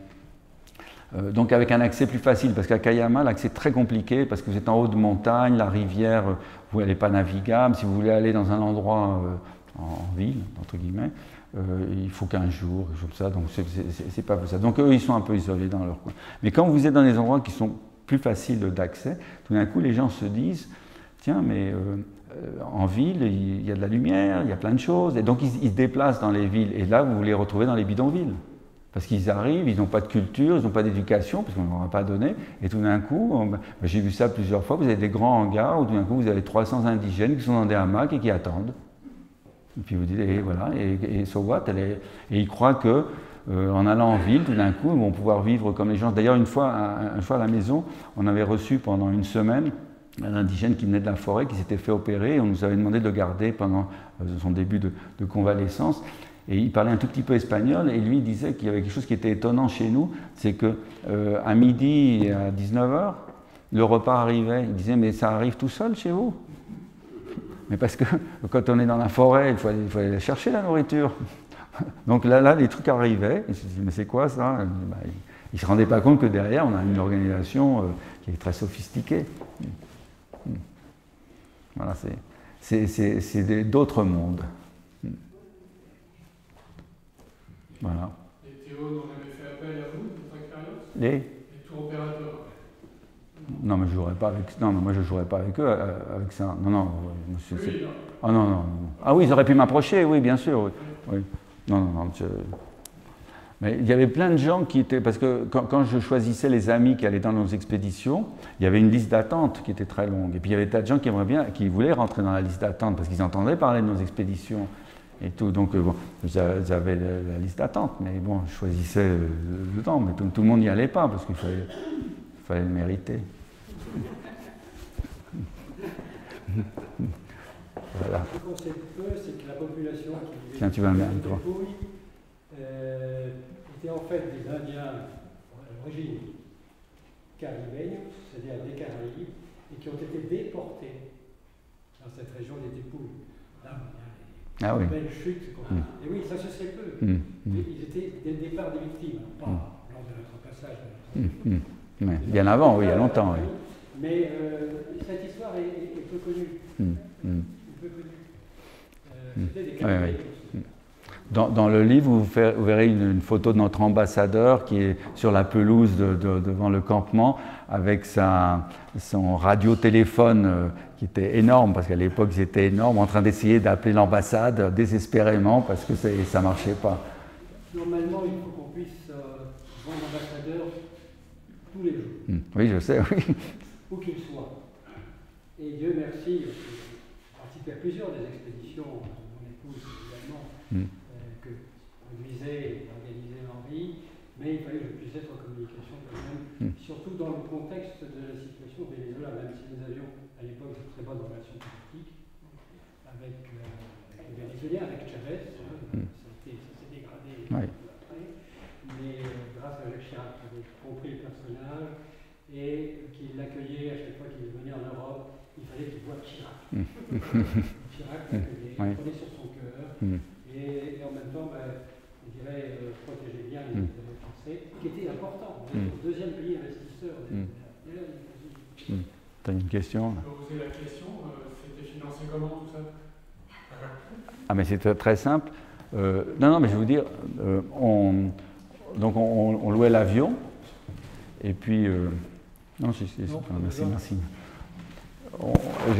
donc avec un accès plus facile, parce qu'à Cayama, l'accès est très compliqué, parce que vous êtes en haut de montagne, la rivière, vous n'êtes pas navigable. Si vous voulez aller dans un endroit en ville, entre guillemets, il faut 15 jours, quelque chose comme ça, donc c'est pas ça. Donc eux, ils sont un peu isolés dans leur coin. Mais quand vous êtes dans des endroits qui sont plus faciles d'accès, tout d'un coup, les gens se disent, tiens, mais en ville, il y a de la lumière, il y a plein de choses, et donc ils se déplacent dans les villes, et là, vous les retrouvez dans les bidonvilles. Parce qu'ils arrivent, ils n'ont pas de culture, ils n'ont pas d'éducation, parce qu'on ne leur a pas donné, et tout d'un coup, j'ai vu ça plusieurs fois, vous avez des grands hangars où tout d'un coup, vous avez 300 indigènes qui sont dans des hamacs et qui attendent. Et puis vous dites, et voilà, et so what? Et ils croient que en allant en ville, tout d'un coup, ils vont pouvoir vivre comme les gens. D'ailleurs, une fois à la maison, on avait reçu pendant une semaine un indigène qui venait de la forêt, qui s'était fait opérer, et on nous avait demandé de le garder pendant son début de convalescence. Et il parlait un tout petit peu espagnol, et lui il disait qu'il y avait quelque chose qui était étonnant chez nous, c'est qu'à midi et à 19h, le repas arrivait. Il disait, mais ça arrive tout seul chez vous? Mais parce que quand on est dans la forêt, il faut aller chercher la nourriture. Donc là, les trucs arrivaient. Il se dit, mais c'est quoi ça? Il ne se rendait pas compte que derrière, on a une organisation qui est très sophistiquée. Voilà, c'est d'autres mondes. Voilà. Et Théo, on avait fait appel à vous, votre expérience? Les tours opérateurs. Non, mais je jouerais pas avec. Non, mais moi je jouerais pas avec eux avec ça. Non, monsieur. Oui, non. Ah non. Ah oui, ils auraient pu m'approcher, oui, bien sûr. Oui. Non. Mais il y avait plein de gens qui étaient. Parce que quand je choisissais les amis qui allaient dans nos expéditions, il y avait une liste d'attente qui était très longue. Et puis il y avait tas de gens qui voulaient rentrer dans la liste d'attente parce qu'ils entendaient parler de nos expéditions. Et tout, donc bon, j'avais la liste d'attente, mais bon, je choisissais le temps, mais tout le monde n'y allait pas, parce qu'il fallait le mériter. Voilà. Ce qu'on sait peu, c'est que la population qui Tiens, tu vas le mettre, toi. Était en fait des Indiens d'origine caribéenne, c'est-à-dire des Caraïbes, et qui ont été déportés dans cette région des Dépouilles. Là, Ah oui. Belle chute, et oui, ça se sait peu. Ils étaient dès le départ des victimes, pas lors de notre passage. Mais bien avant, oui, il y a longtemps. Oui. Mais cette histoire est peu connue. Peu connue. C'était des Caraïbes. Dans le livre, vous verrez une photo de notre ambassadeur qui est sur la pelouse devant le campement avec son radiotéléphone qui était énorme, parce qu'à l'époque c'était énorme, en train d'essayer d'appeler l'ambassade désespérément parce que ça ne marchait pas. Normalement, il faut qu'on puisse voir l'ambassadeur tous les jours. Oui, je sais, oui. Où qu'il soit. Et Dieu merci, je fais partie participé à plusieurs des expéditions, mon épouse également, que produisait et organisait Henri, mais il fallait que je puisse être en communication quand même, surtout dans le contexte de la situation au Venezuela, même si nous avions à l'époque de très bonnes relations politiques avec les Vénézuéliens, avec Chavez, ça s'est dégradé après, mais grâce à Jacques Chirac qui avait compris le personnage et qui l'accueillait à chaque fois qu'il venait en Europe, il fallait qu'il voie Chirac. Chirac l'accueillait, il prenait sur son cœur, et en même temps, on dirait, protéger bien les intérêts français, qui était important. On est le deuxième pays investisseur des États-Unis. Tu as une question? Je peux poser la question, c'était financé comment tout ça? Ah, mais c'est très simple. Non, mais je vais vous dire, on louait l'avion, et puis... non, merci.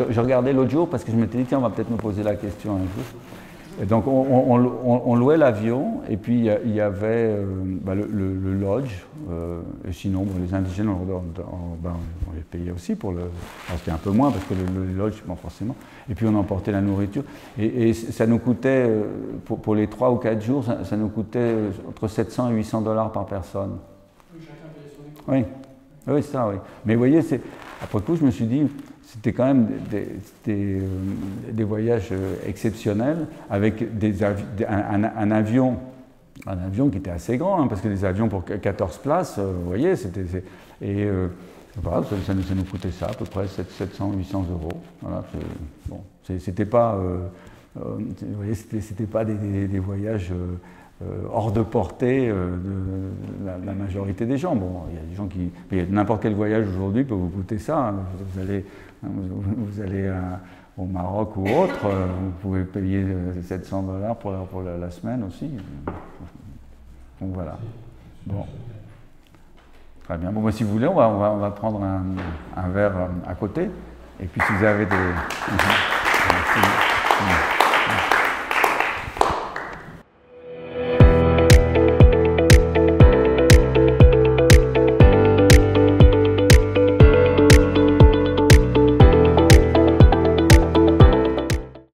Je regardais l'autre jour parce que je m'étais dit, tiens, on va peut-être me poser la question un jour. Et donc, on louait l'avion, et puis il y avait le lodge, et sinon, les indigènes, on les payait aussi pour le... Alors, c'était un peu moins, parce que le lodge, forcément. Et puis, on emportait la nourriture. Et ça nous coûtait, pour les 3 ou 4 jours, ça nous coûtait entre 700 et 800 $ par personne. Chacun payait son écoute. Oui, c'est ça, oui. Mais vous voyez, après coup, je me suis dit, c'était quand même des voyages exceptionnels avec un avion qui était assez grand, parce que des avions pour 14 places, vous voyez, voilà, ça nous coûtait ça, à peu près 700-800 €. Voilà, c'était pas, vous voyez, c'était pas des voyages hors de portée de la majorité des gens. Bon, il y a des gens qui... N'importe quel voyage aujourd'hui peut vous coûter ça. Vous allez au Maroc ou autre, vous pouvez payer 700 $ pour la semaine aussi. Donc voilà. Bon. Très bien. Bon, si vous voulez, on va prendre un verre à côté. Et puis si vous avez des... Merci.